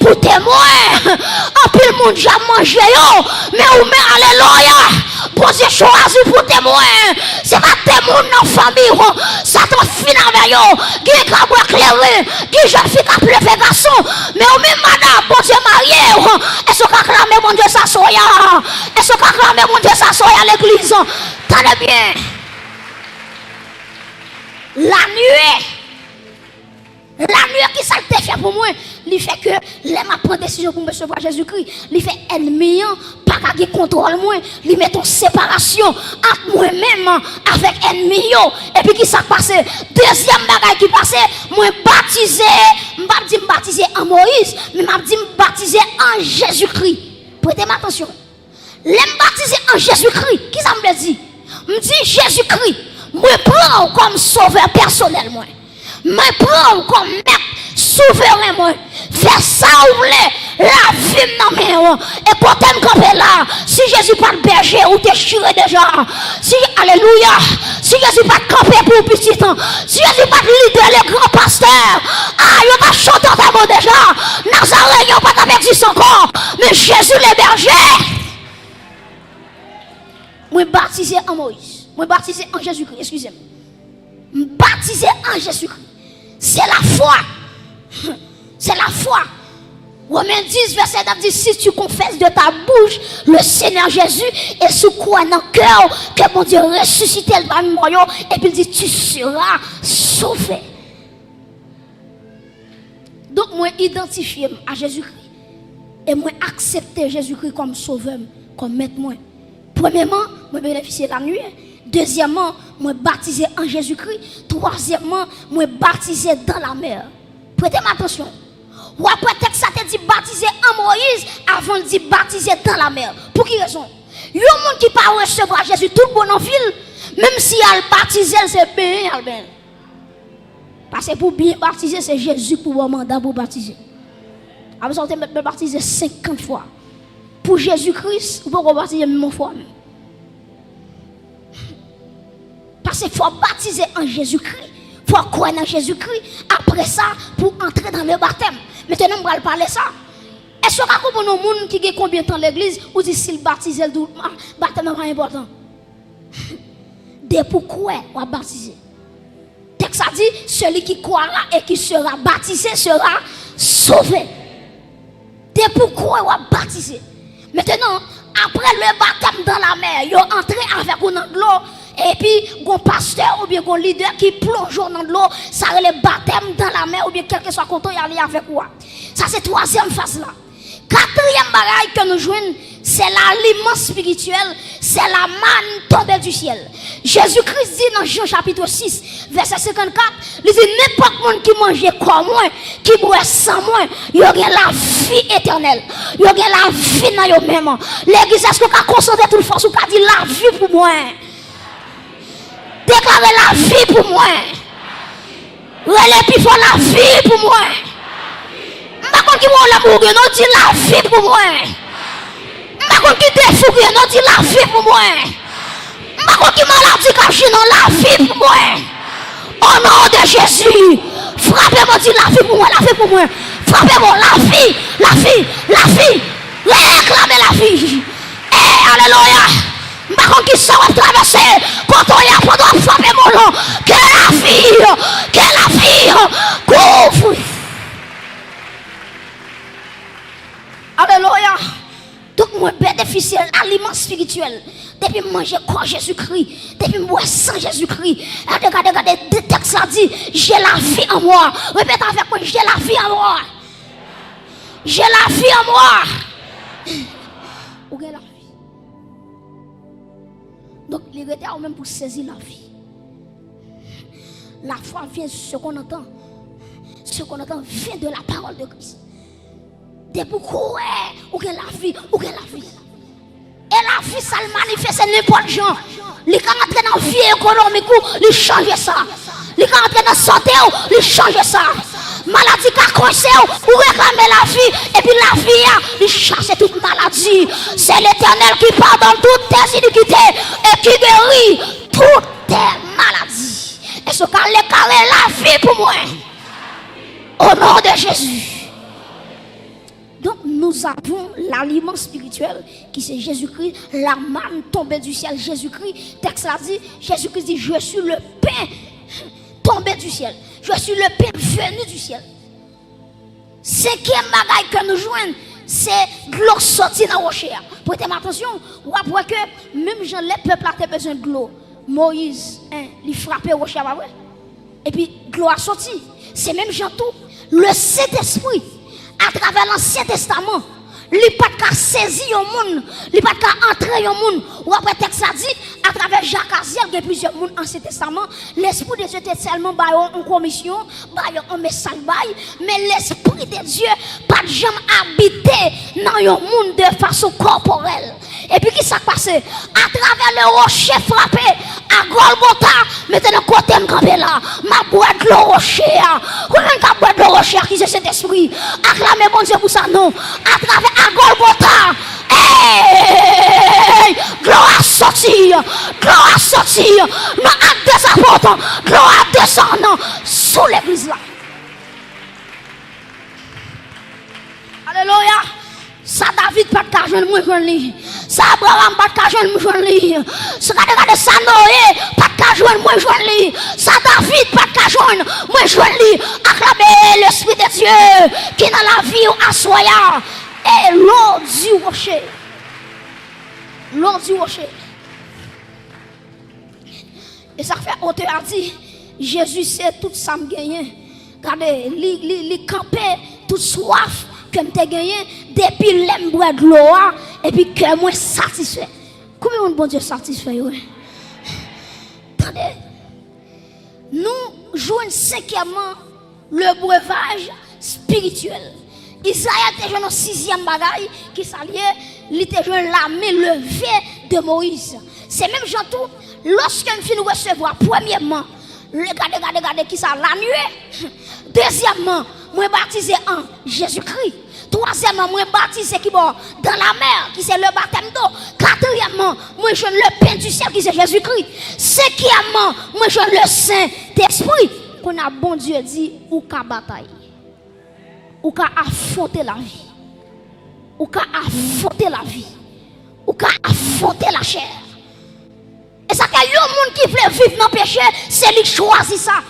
pour témoin. En plus, le monde a mangé, mais ou mais alléluia, bon Dieu, choisi pour témoin. C'est pas témoin dans la famille, Satan finit avec eux, qui est capable d'éclairer, qui jeune fille qui a pleuré garçon, mais ou même madame, bon Dieu, marié, est-ce qu'on acclame mon Dieu, ça soya? Est-ce qu'on acclame mon Dieu, ça soya à l'église? Tenez bien. La nuit qui ça te fait pour moi, il fait que les ma prendre décision pour me recevoir Jésus-Christ, il fait ennemi, pas qu'à contrôle moi, il met en séparation entre moi-même avec ennemi et puis qui ça passe. Deuxième bagaille qui passe, moi baptisé, m'pas dit baptisé en Moïse, mais m'a dit baptisé en Jésus-Christ. Prêtez attention. Les baptisé en Jésus-Christ, qui ça me dit? Me dit Jésus-Christ. Moi prends comme sauveur personnel moi. Moi prends comme maître souverain moi. Fais ça ou voulez la vie dans mes mains. Et pour t'en camper là, si Jésus pas le berger ou déchiré déjà. Si alléluia, si Jésus pas camper pour petit temps, si Jésus pas leader les grands pasteurs. Ah, il pas chanté ta mot déjà. Nazareth il pas t'avertir encore, mais Jésus le berger. Moi baptisé en Moïse. Moi baptisé en Jésus-Christ, excusez-moi. Baptisé en Jésus-Christ. C'est la foi. C'est la foi. Romains 10, verset 9 dit, si tu confesses de ta bouche le Seigneur Jésus et sous crois dans le cœur que mon Dieu ressuscite le parmi moi, et puis il dit, tu seras sauvé. Donc moi identifié à Jésus-Christ et moi accepter Jésus-Christ comme sauveur, comme maître moi. Premièrement, moi bénéficier de la nuit. Deuxièmement, moi baptisé en Jésus-Christ. Troisièmement, moi baptisé dans la mer. Prêtez attention. Ou après texte ça te dit baptisé en Moïse avant de dire baptisé dans la mer. Pour quelle raison? Il y a un monde qui pas recevoir Jésus tout le bon en ville, même si elle baptisé, c'est bien. Parce que pour bien baptiser, c'est Jésus pour un mandat pour baptiser. Après ça, on te baptiser 50 fois. Pour Jésus-Christ, vous pouvez baptiser même une fois. Parce qu'il faut baptiser en Jésus-Christ. Il faut croire en Jésus-Christ. Après ça, pour entrer dans le baptême. Maintenant, on va parler de ça. Est-ce que vous avez un monde qui a combien de temps l'église ou dit s'il baptise le baptême n'est pas important? Dès pourquoi on va baptiser? Texte a dit, celui qui croira et qui sera baptisé sera sauvé. Dès pourquoi on va baptiser? Maintenant, après le baptême dans la mer, ils ont entré avec vous dans l'eau. Et puis, un pasteur ou bien un leader qui plonge dans l'eau, ça le baptême dans la mer ou bien quel que soit content, il y a avec quoi. Ça, c'est la troisième phase là. Quatrième bagaille que nous jouons, c'est l'aliment spirituel, c'est la manne tombée du ciel. Jésus-Christ dit dans Jean chapitre 6, verset 54, il dit n'importe monde qui mange comme moi, qui boit sans moi, il y aura la vie éternelle. Il y aura la vie dans eux-mêmes. L'église, est-ce qu'on a concentré toute force ou qu'on a dit la vie pour moi? Déclarer la vie pour moi. Relais plus fort la vie pour moi. Par contre, qui vont l'amour, non, dit la vie pour moi. Par contre, qui te fou, non, dit la vie pour moi. Par contre, qui maladie caché, non, la vie pour moi. Au nom de Jésus, frappez-moi, dit la vie pour moi, la vie pour moi. Frappez-moi, la vie, la vie, la vie. Réclamez la vie. Eh, alléluia. Par contre qui ça va traverser. Quand on y a pendant frapper mon nom. Que la fille, couvre. Alléluia. Donc, moi, bénéficier l'aliment spirituel. Depuis manger quoi Jésus-Christ, depuis boire sang Jésus-Christ. Regardez, le texte a dit, j'ai la vie en moi. Répète avec moi, j'ai la vie en moi. J'ai la vie en moi. Où est la vie? Donc, les retards même pour saisir la vie. La foi vient, ce qu'on entend vient de la parole de Christ. Depuis pourquoi où est la vie? Où est la vie? Et la vie, ça le manifeste n'importe gens. Les gens entrent dans la vie économique, ils changent ça. Les gens entrent dans la santé, ils changent ça. Maladie qui a coincé, ou réclamer la vie. Et puis la vie, ils chassent toute maladie. C'est l'Éternel qui pardonne toutes tes iniquités et qui guérit toutes tes maladies. Et ce cas, les carrés, la vie pour moi. Au nom de Jésus. Donc nous avons l'aliment spirituel qui c'est Jésus-Christ, la manne tombée du ciel, Jésus-Christ. Texte là dit, Jésus-Christ dit, je suis le pain tombé du ciel. Je suis le pain venu du ciel. Cinquième bagaille que nous jouons, c'est l'eau sortie dans le rocher. Prêtez attention, vous voyez que même Jean, les peuples ont besoin de l'eau. Moïse, il frappait le rocher, et puis l'eau a sorti. C'est même Jean tout. Le Saint-Esprit, à travers l'Ancien Testament, il n'y a pas qu'à saisir au monde, il n'y a pas qu'à entrer au monde. Ou après, texte a dit, à travers Jacques Aziel, il y a plusieurs mondes en Ancien Testament, l'Esprit de Dieu était seulement en commission, en message, mais l'Esprit de Dieu, pas de jamais habité dans un monde de façon corporelle. Et puis, qui s'est passé? À travers le rocher frappé, à Golgotha, mettez le côté de camper là, ma boîte de rocher, comment la boîte de rocher qui c'est cet esprit? Acclamez bon Dieu pour ça, non? À travers à Golgotha, hey, gloire à sortir, non, à descendre, gloire à descendre sous l'église là. Alléluia. Ça David pas de cajou, moi je lis. Ça Abraham pas de cajou, moi je lis. Ça Noé pas de cajou, moi je lis. Ça David pas de cajou, moi je lis. Acclamez l'Esprit de Dieu qui est dans la vie ou assoya. Et l'eau du rocher. L'eau du rocher. Et ça fait, on te a dit, Jésus sait tout ça me gagné. Regardez, il campait toute soif que je gagné depuis l'aime boire de l'eau et puis que moi satisfait. Combien de bon Dieu satisfait? Attendez, nous jouons cinquièmement le breuvage spirituel. Isaïe était joué dans 6e bagaille qui s'alliait, il était joué la main levée de Moïse. C'est même Jean tout, lorsque nous finissons recevoir, premièrement, regardez qui ça, la nuée. Deuxièmement, moi baptisé en Jésus-Christ. Troisièmement, moi baptisé qui bon dans la mer, qui c'est le baptême d'eau. Quatrièmement, moi je le pain du ciel qui c'est Jésus-Christ. Cinquièmement, moi je le Saint-Esprit. Qu'on a bon Dieu dit, ou qu'à bataille, ou qu'à affronter la vie, ou qu'à affronter la vie, ou qu'à affronter la chair. Et ça qu'il y a un monde qui veut vivre dans le péché, c'est lui qui choisit ça.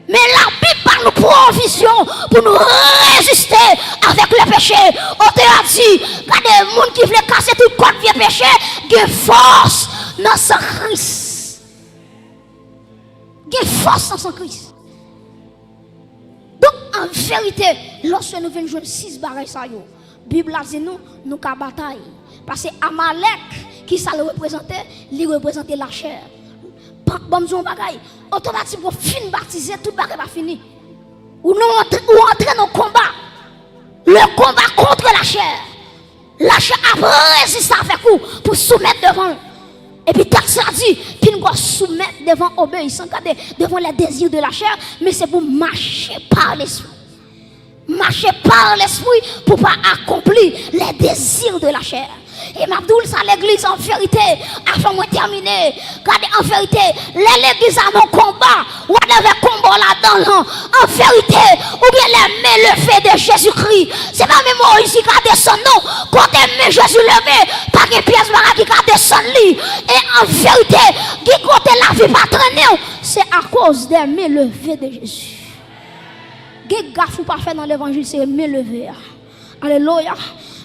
Mais la Bible parle nous provision pour nous résister avec le péché. On te a dit, regardez, le monde qui veut casser tout code vieux péché, il y a force dans son Christ. Il y a force dans son Christ. Donc, en vérité, lorsque nous venons jouer 6 bagailles, la Bible a dit nous avons bataille. Parce que Amalek, qui ça le représentait, il représentait la chair. Bon, nous bagaille. Automatiquement, fin baptisé, tout bagaille va fini. Ou nous entrons dans le combat. Le combat contre la chair. La chair a résisté avec vous pour soumettre devant. Et puis, texte a dit, puis nous allons soumettre devant obéissance, devant les désirs de la chair, mais c'est pour marcher par l'esprit. marcher par l'esprit pour pas accomplir les désirs de la chair. Et m'abdoul ça l'église en vérité, afin de terminer. Regardez en vérité, l'église a mon combat, ou avait combat là-dedans, en vérité, ou bien les mains levées de Jésus-Christ. C'est pas même Moïse qui a descendu, non. Quand les Jésus levé, pas une pièce qui a descendu. Et en vérité, qui côté la vie pas traîner, c'est à cause des mains levées de Jésus. Qui gaffe ou pas fait dans l'évangile, c'est mains levées. Alléluia.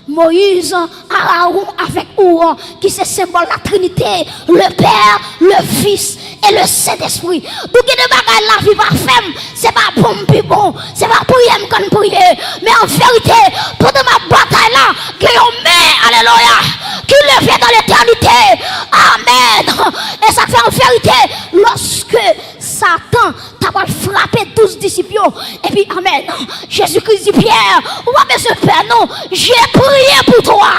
Moïse, Aaron avec Ouan, qui se symbole la Trinité, le Père, le Fils et le Saint-Esprit. Donc, il y a des bagages la vie parfaite, c'est pas bon, puis bon, c'est pas prier comme prier. Mais en vérité, pendant ma bataille là, que je mets, alléluia, qui le fait dans l'éternité. Amen. Et ça fait en vérité, lorsque Satan t'a frappé 12 disciples, et puis, amen, Jésus-Christ dit Pierre, ou pas besoin de faire, non, j'ai prié pour toi.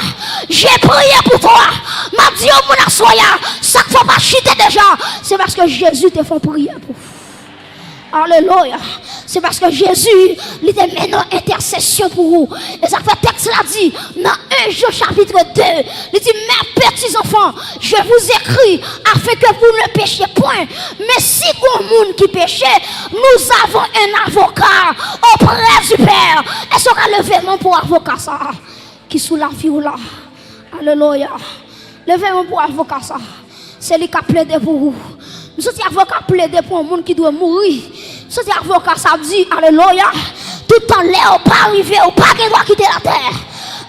J'ai prié pour toi. M'a dit au mon assoya, ça ne faut pas chiter déjà. C'est parce que Jésus te fait prier pour. Alléluia. C'est parce que Jésus, il était maintenant intercession pour vous. Et ça fait texte là dit, dans 1 Jean chapitre 2, il dit, mes petits enfants, je vous écris afin que vous ne péchiez point. Mais si vous monde qui péchait, nous avons un avocat auprès du Père. Est-ce qu'on a levé mon pour avocat ça? Qui sous la vie ou là? Alléluia. Levez mon pour avocat ça. C'est lui qui a plaidé pour vous. Nous sommes avocats plaidés pour un monde qui doit mourir. Nous sommes avocats, ça dit, alléluia. Tout le temps, l'air pas arrivé, ou pas qui doit quitter la terre.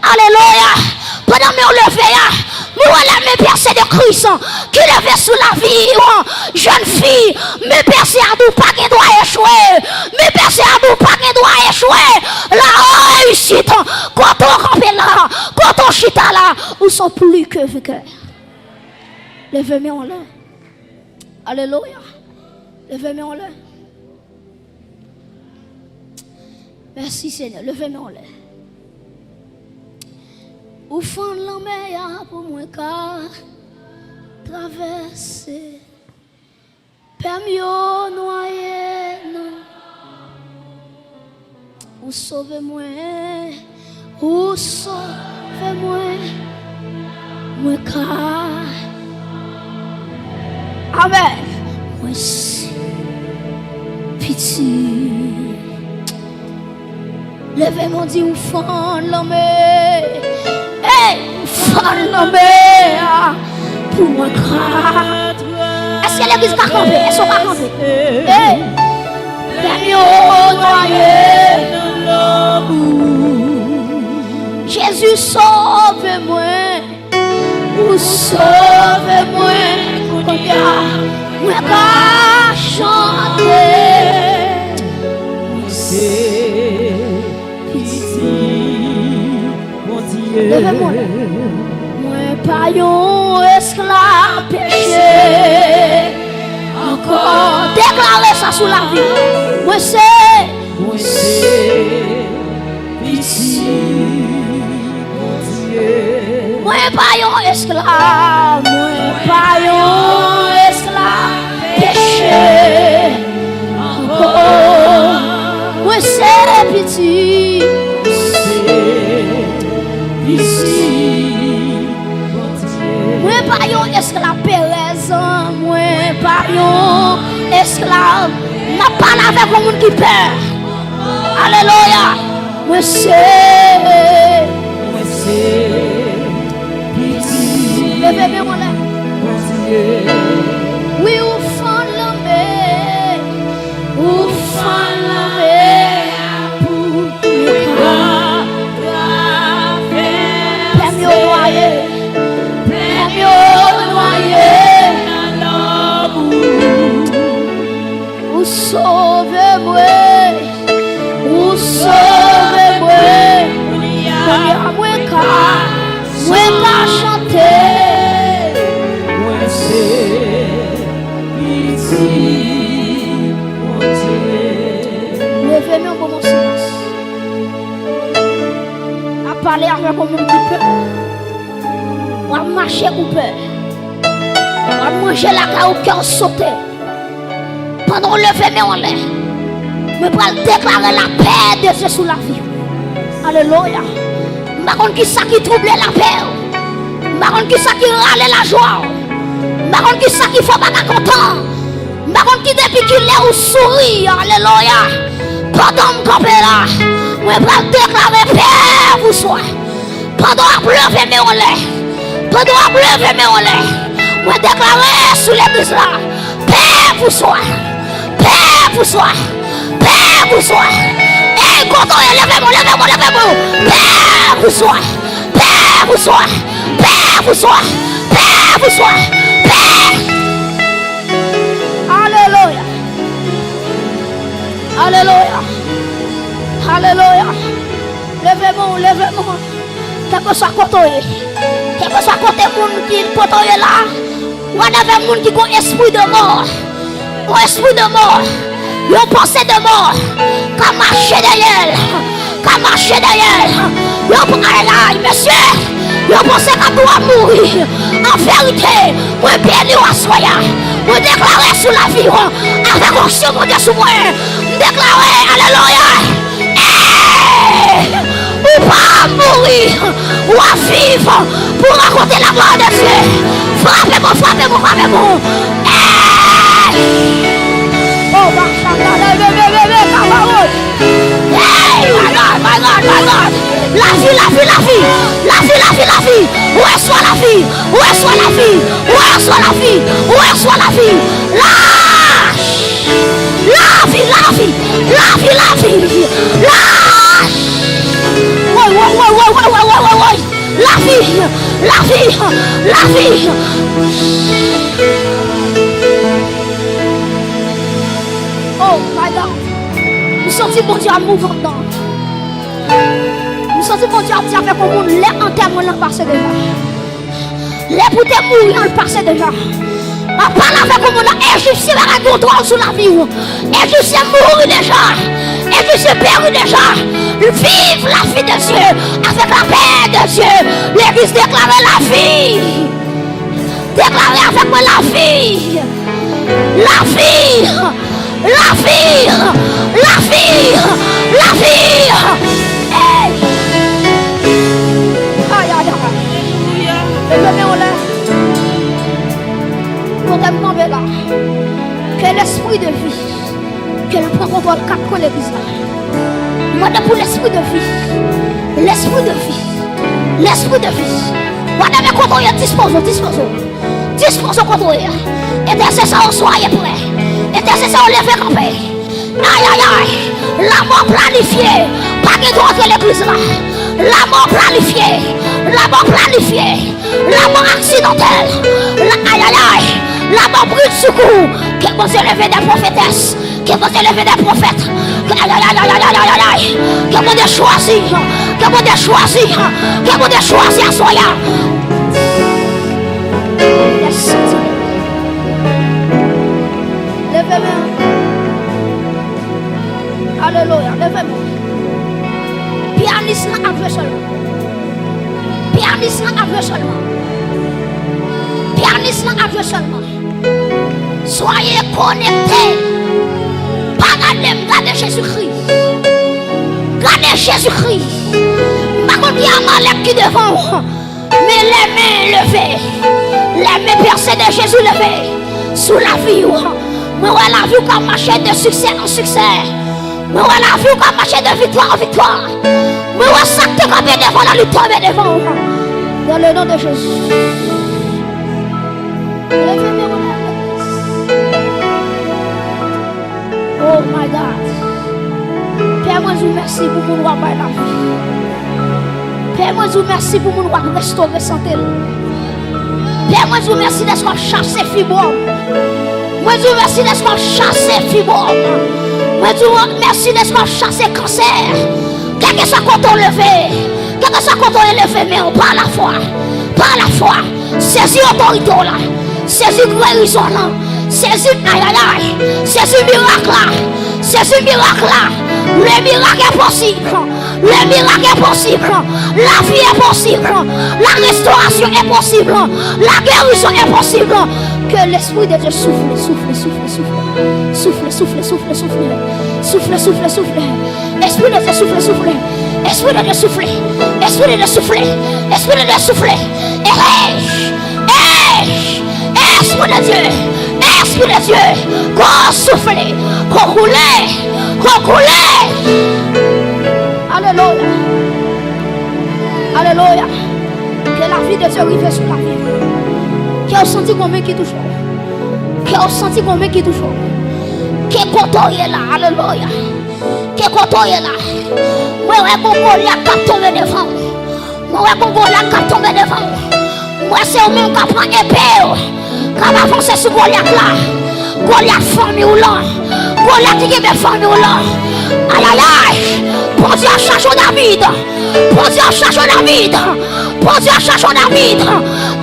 Alléluia. Pendant que nous levons, nous allons me percer de Christ qui levait sous la vie, jeune fille, me percer à nous pas qui doit échouer. Me percer à nous pas qui doit échouer. La réussite, quand on campe là, quand on chita là, nous sommes plus que vainqueurs. Levez-moi en l'air. Alléluia. Levez-moi en l'air. Merci Seigneur. Levez-moi en l'air. Ou fond la mer pour moi car traverser. Permis au noyer non. Ou sauvez-moi. Ou sauvez-moi. Moi car. Amen. Moi si pitié. Levez-moi dit ou fond la mer. Hey, fond la mer pour moi craindre. Est-ce que l'église va camper? Est-ce qu'on va camper? Hey, permis au noyer de l'eau. Jésus sauve-moi. Ou sauve-moi. Moi qu'à chanter. C'est levez-moi. Moi pas un esclave péché. Encore déclarez ça sous la vie. Moi c'est pitié. Moi pas un esclave. Moi pas un esclave péché. Encore moi c'est pitié. Moi pas yon esclave Pérez, moi pas yon esclave. N'a pas avec le monde qui perd. Alléluia. Moi c'est pitié. Levez-moi là. Oui ou fond la mer, ou fond la mer pour sauve-moi, ou sauve-moi, moi qu'à chanter, moi c'est pitié, mon Dieu. Levez-moi pour mon silence. À parler avec un monde qui peur, ou à marcher ou peur, ou à manger la caille au cœur sauté. Pendant le lever en l'air, je vais déclarer la paix de Dieu sous la vie. Alléluia. Par contre, qui ça qui trouble la paix? Par contre, qui ça qui râle la joie? Par contre, qui ça qui fait pas content? Par contre, qui depuis qu'il est au sourire? Alléluia. Pendant que je suis là, je vais déclarer paix pour soi. Pendant que je pleuve mes relais. Pendant que je pleuve mes relais. Je vais déclarer sous l'église là. Paix pour soi. Paix pour soi. Paix pour soi. Et quand on est levez-moi, levez-moi, levez-moi. Paix pour soi. Paix pour soi. Paix pour soi. Paix pour soi. Paix. Alléluia. Alléluia. Alléluia. Levez-moi, levez-moi. Quel que soit côté, quel que soit côté monde qui est là, ou avec monde qui a un esprit de mort, un esprit de mort, une pensée de mort, qui marche derrière, qui marche derrière, vous parlez monsieur, vous pensez qu'on doit mourir. En vérité, vous béni à soya, vous déclarez sur la vie, avec action de sous moi, vous déclarez, alléluia. Ou pas mourir, ou à vivre pour raconter la gloire de Dieu. Frappez-moi, frappez-moi, frappez-moi. Oh, hey, my God, my God, my God. La vie, la vie, la vie, la vie, la vie, la vie. Où est soit la vie? Où est soit la vie? Où est soit la vie? Où est soit la vie? La vie, la vie, la vie, la vie, lâche. Ouais. La vie, la vie, la vie. Oh my God. Nous sentons mon Dieu à mouvoir dedans. Nous sentons mon Dieu à dire avec le monde, les enterrements l'ont passé déjà. Les bouteilles mourir l'ont passé déjà. On parle avec le monde, l'Égyptien va rendre droit sur la vie. L'Égyptien mourit déjà. L'Égyptien périt déjà. Vive la vie de Dieu avec la paix de Dieu. L'église déclare la vie. Déclarez avec moi la vie. La vie. La vie. La vie. La vie. Hey. Aïe, aïe, aïe. Levez-moi là. Pour demander là. Que l'esprit de vie. Qu'elle prend contrôle de l'église là. Moi, pour l'esprit de vie. L'esprit de vie. L'esprit de vie. Moi, de mes contrôles, disposons contrôler. Intercesseur, soyez prêts. Intercesseur, levez campé. Aïe, aïe, aïe. La mort planifiée. Pas de droit de l'église là. La mort planifiée. La mort planifiée. La mort accidentelle. Aïe, aïe, aïe. La mort brûle de secours. Que vous élevez des prophétesses. Que vous élevez des prophètes. Que vous devez choisir. Que vous devez choisir. Que vous devez choisir à soya. Levez-moi. Alléluia. Levez-moi. Pianiste avec seulement. Pianiste avec seulement. Pianiste avec seulement. Soyez connectés. Regardez Jésus-Christ. Regardez Jésus-Christ. Par contre, il y a un malade qui devant. Mais les mains levées. Les mains percées de Jésus levées. Sous la vie. Mais on la vie comme marcher de succès en succès. Mais on la vie comme marcher de victoire en victoire. Mais on s'acte comme devant la lutte tomber devant. Dans le nom de Jésus. Oh my God. Père, moi je vous remercie pour mon roi par la vie. Père, moi je vous remercie pour mon roi restaurer santé. Père, moi je vous remercie d'être chassé fibrome. Moi je vous remercie d'être chassé fibrome. Moi je vous remercie d'être chassé cancer. Quel que soit quand on levé, quel que soit quand on est levé, mais on par la foi. Par la foi. Saisis l'autorité là. Saisis guérison là. Saisis aïe aïe aïe. Saisis miracle là. Saisis miracle là. Le miracle est possible. Le miracle est possible. La vie est possible. La restauration est possible. La guérison est possible. Que l'esprit de Dieu souffle, souffle, souffle, souffle. Souffle, souffle, souffle, souffle. Souffle, souffle, souffle. Esprit de Dieu souffle, souffle. Esprit de Dieu souffler. Esprit de Dieu souffler. Esprit de Dieu souffler. Esprit de Dieu. Esprit de Dieu. Qu'on souffler. Qu'on couler. Qu'on couler. Alléluia. Alléluia. Que la vie de Dieu arrive sur la vie. Qui a senti combien qui touche. Qui a senti combien qui touche. Qui est content est là. Alléluia. Qui est content est là. Moi, ouais, mon Goliath qui tombe devant. Moi, ouais, mon Goliath qui tombe devant. Moi, c'est au même qui prend épée. Quand on avance sur Goliath là. Goliath famille ou là. Goliath qui est famille ou là. Aïe, aïe, aïe. Bon Dieu, cherche David. Bon Dieu, cherche David. Bon Dieu, cherche David.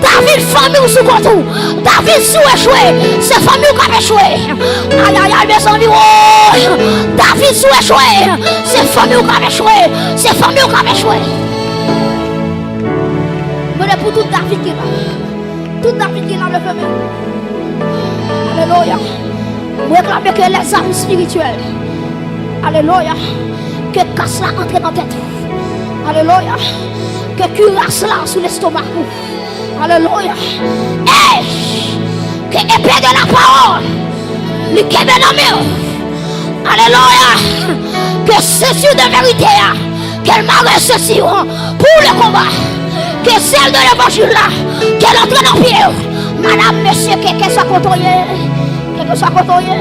David, famille ou sous contour. David sous échoué. C'est famille qui a échoué. Aïe, aïe, aïe, mes amis. Oh. David sous échoué. C'est famille qui a échoué. C'est famille qui a échoué. Mais pour tout David qui est là. Tout David qui est là, le feu. Alléluia. Vous réclamez que les âmes spirituelles. Alléluia. Que casse là entre dans la tête. Alléluia. Que cuirasse là sous l'estomac. Alléluia. Hey. Que épée de la parole. Le kebe dans mes. Alléluia. Que ceinture de vérité. Qu'elle m'a ressuscité pour le combat. Que celle de l'évangile là. Qu'elle entre dans le pied. Madame, monsieur, que soit côtoyé. Que soit côtoyé.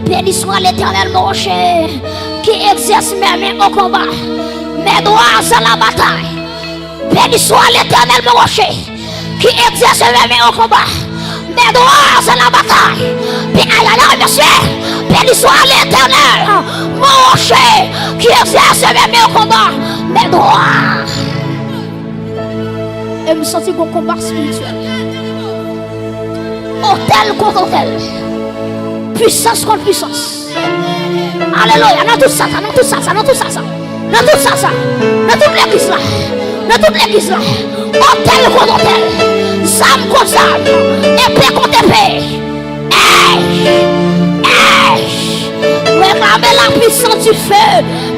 Béni soit l'Éternel, mon rocher, qui exerce mes mains au combat, mes doigts à la bataille. Béni soit l'Éternel, mon rocher, qui exerce mes mains au combat, mes doigts à la bataille. Aïe, aïe, aïe, monsieur. Béni soit l'Éternel, mon rocher, qui exerce mes mains au combat, mes doigts. Et me sentir mon combat spirituel. Hôtel contre hôtel. Puissance contre puissance. Alléluia. Dans tout ça, dans tout ça, dans tout ça, dans tout ça, dans toute l'église là, dans toute l'église là, hôtel contre hôtel, zam contre zam, épée contre épée. Réclamez la puissance du feu,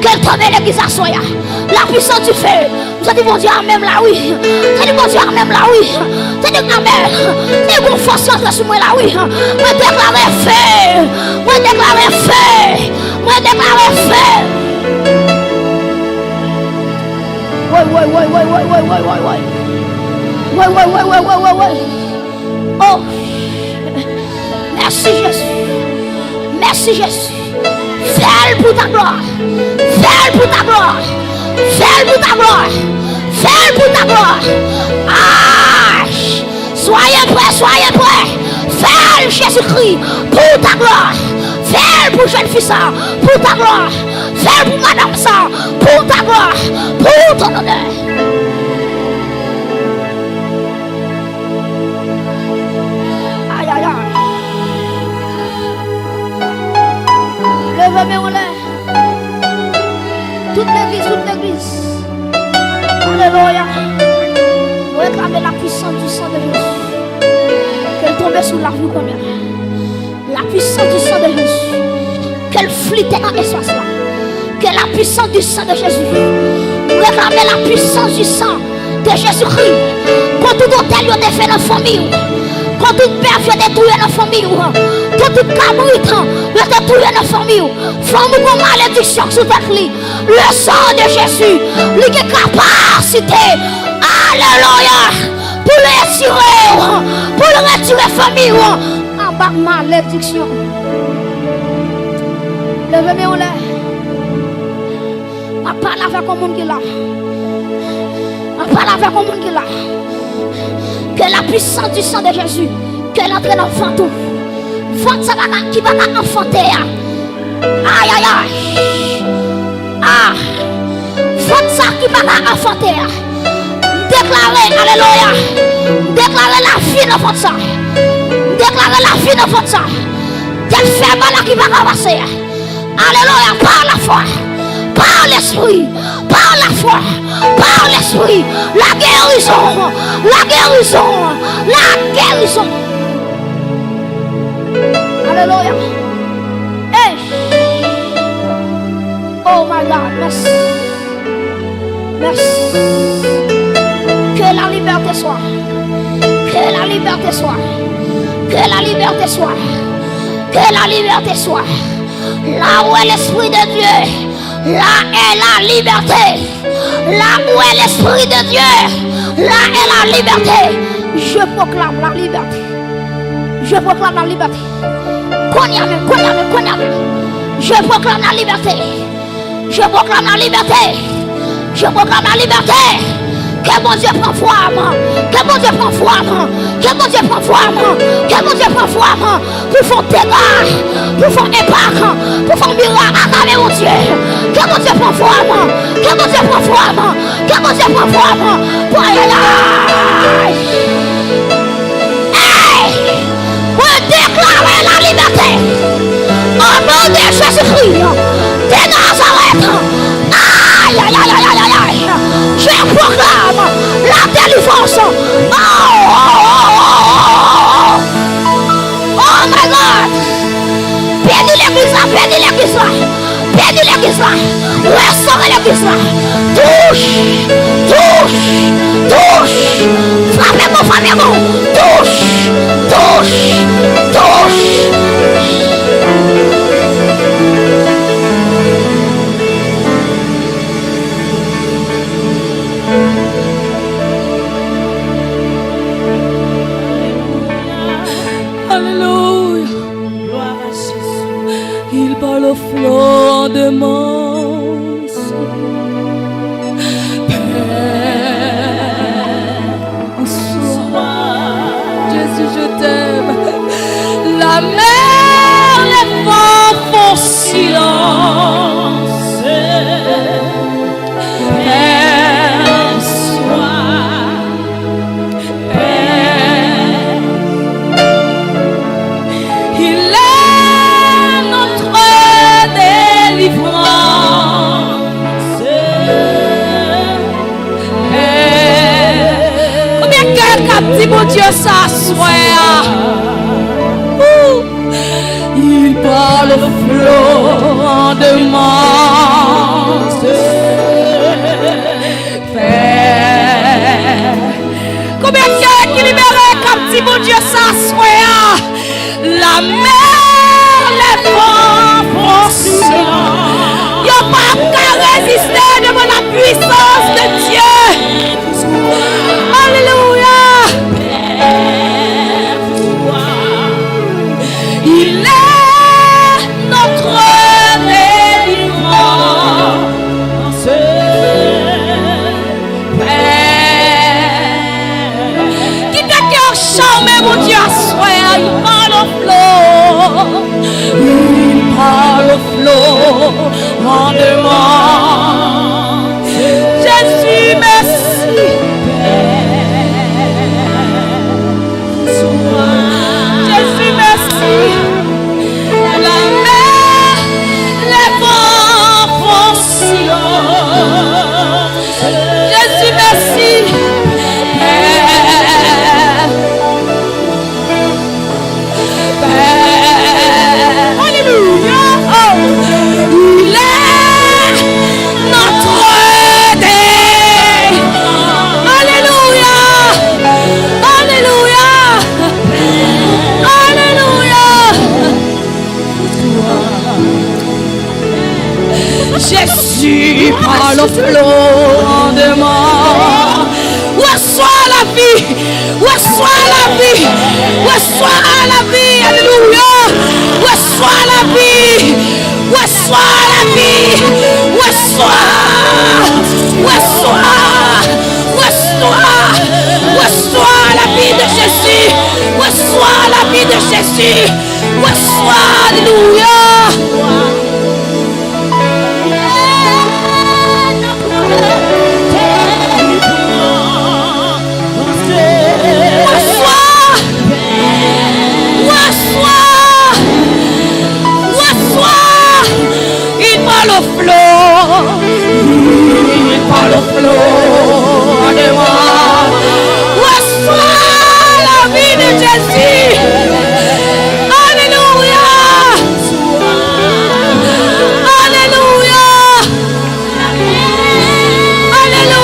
qu'elle tombe l'église à soya. La puissance du feu. Vous avez dit bon Dieu, même là, oui. Vous avez dit bon Dieu, même là, oui. Vous avez dit amen. Vous avez dit force entre sur moi là, oui. Moi déclare feu. Moi déclare feu. Moi déclare feu. Ouais. Oh. Merci Jésus. Merci Jésus. Fais pour ta gloire. Fais pour ta gloire. Fais pour ta gloire. Fais pour ta gloire. Ah, soyez prêts, soyez prêts. Fais Jésus-Christ pour ta gloire. Fais pour jeune fille ça, pour ta gloire. Fais pour madame ça, pour ta gloire, pour ton honneur. Aïe, aïe, aïe. Levez-moi en l'air. Toute l'église. Alléluia. Nous réclamons la puissance du sang de Jésus. Qu'elle tombe sur la vie combien. La puissance du sang de Jésus. Qu'elle flûte dans l'espace là. Que la puissance du sang de Jésus. Nous réclamons la puissance du sang de Jésus-Christ. Quand tout hôtel est fait dans la famille. Quand tout père est détruit dans la famille. Quand tout cabrite est détruit dans la famille. Femme ou malédiction sous ta clé. Le sang de Jésus. Lui qui est capacité. Alléluia. Pour le retirer. Pour le retirer la famille. En bas malédiction. Levez-moi en l'air. Je parle avec le monde qui est là. Je parle avec le monde qui est là. Que la puissance du sang de Jésus, qu'elle entre dans le ventre. Ventre qui va enfanter. Aïe, aïe, aïe. Ah. Ventre qui va enfanter. Déclarer, alléluia. Déclarer la vie dans votre sang. Déclarer la vie dans votre sang. Quel faible là qui va ramasser. Alléluia, par la foi. Par l'esprit, par la foi, par l'esprit, la guérison, la guérison, la guérison. Alléluia. Hey. Oh my God, merci. Merci. Que la liberté soit. Que la liberté soit. Que la liberté soit. Que la liberté soit. Là où est l'Esprit de Dieu, là est la liberté. Là où est l'Esprit de Dieu, là est la liberté. Je proclame la liberté. Je proclame la liberté. Je proclame la liberté. Je proclame la liberté. Je proclame la liberté. Que mon Dieu prend forme. Que mon Dieu prend forme. Que mon Dieu prend forme. Que mon Dieu prend forme. Pour faire dégâts. Pour faire impact. Pour faire miracle avec mon Dieu. Que mon Dieu prend forme. Que mon Dieu prend forme. Que mon Dieu prend forme. Pour aller là. Hey! Pour déclarer la liberté. Au nom de Jésus-Christ. De Nazareth. Aïe, aïe, aïe, aïe, aïe, aïe. Je proclame la délivrance. Oh my God. Bénis l'église là, bénis l'église là. Bénis l'église là. Restaure l'église là. Touche, touche, touche. Frappez-moi, frappez-moi. Touche, touche, touche. Le flot de mon sang, Père, sois, Jésus, je t'aime. La mer, les vents font silence. Père, sois, Père, il est notre délivrance. Combien de cœurs dit mon Dieu s'assoit? Il parle au flot de mon Père. Combien de cœurs qui libèrent comme dit mon Dieu s'assoit? La mer, les vents font silence. Y'a pas qu'à résister devant la puissance de Dieu. Alléluia. Il est notre délivrance. Père, qui t'a cœur charmé, mon Dieu, assoit, il parle au flot. Il parle au flot en demande. Jésus, merci. Jésus, merci. La mer, les vents font silence. Jésus, merci. Père, Père, alléluia. Oh, il est notre Dieu. Alléluia. Alléluia. Jésus par le flot de mort. Reçois la vie, reçois la vie, reçois la vie, alléluia. Reçois la vie, reçois la vie, reçois, reçois, reçois, reçois la vie de Jésus, reçois la vie de Jésus, reçois, alléluia. Il parle au flot de moi. Reçois la vie de Jésus. Alléluia. Alléluia. Alléluia.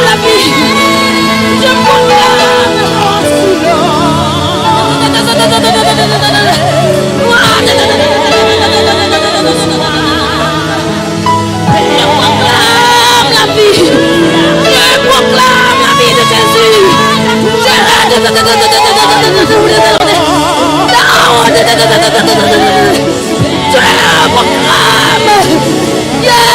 la vie. Je proclame la vie. Je proclame la vie de Jésus. Je proclame. Yes.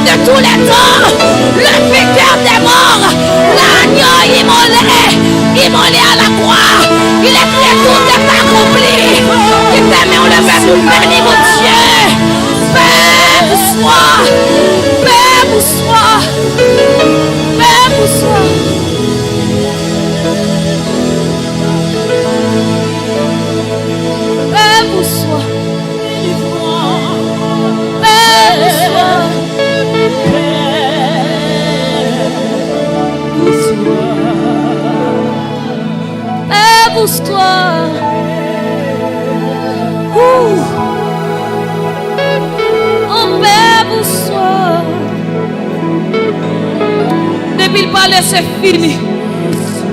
De tous les temps, le vainqueur des morts, l'agneau immolé à la croix, il est prêt, tout est accompli. Il t'aime, on le fait tout béni, mon Dieu. Paix vous soit, paix vous soit, paix vous soit. Paix vous soit, paix vous soit. Pousse-toi. En paix, pousse-toi. Depuis le palais, c'est fini.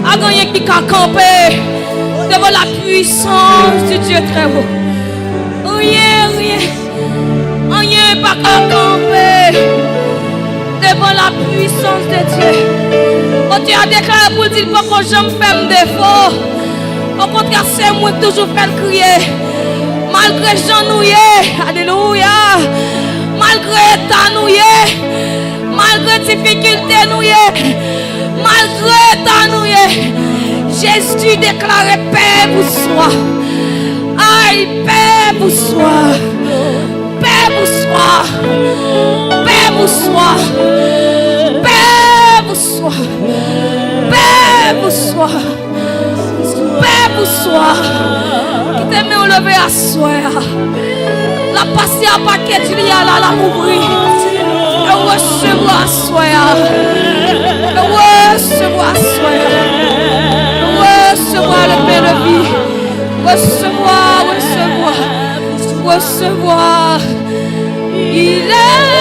A gagné qui a campé devant la puissance du Dieu très haut. Rien pas qu'à camper devant la puissance de Dieu. Quand tu as déclaré pour dire pas que je me fais défaut. Au contraire, c'est moi qui toujours fait crier. Malgré Jean nouillé, alléluia. Malgré ta nouillé, malgré difficulté nouillé, malgré ta nouillé, Jésus déclarait paix vous soit. Aïe, paix vous soit. Paix vous soit. Paix vous soit. Paix vous soit. Paix vous soit. Paix vous soit. Qui t'aime au lever à soir. La passer à paquet il y a là la mourir. Et recevoir à soir. Recevoir à soir. Recevoir le pain de vie. Recevoir. Il est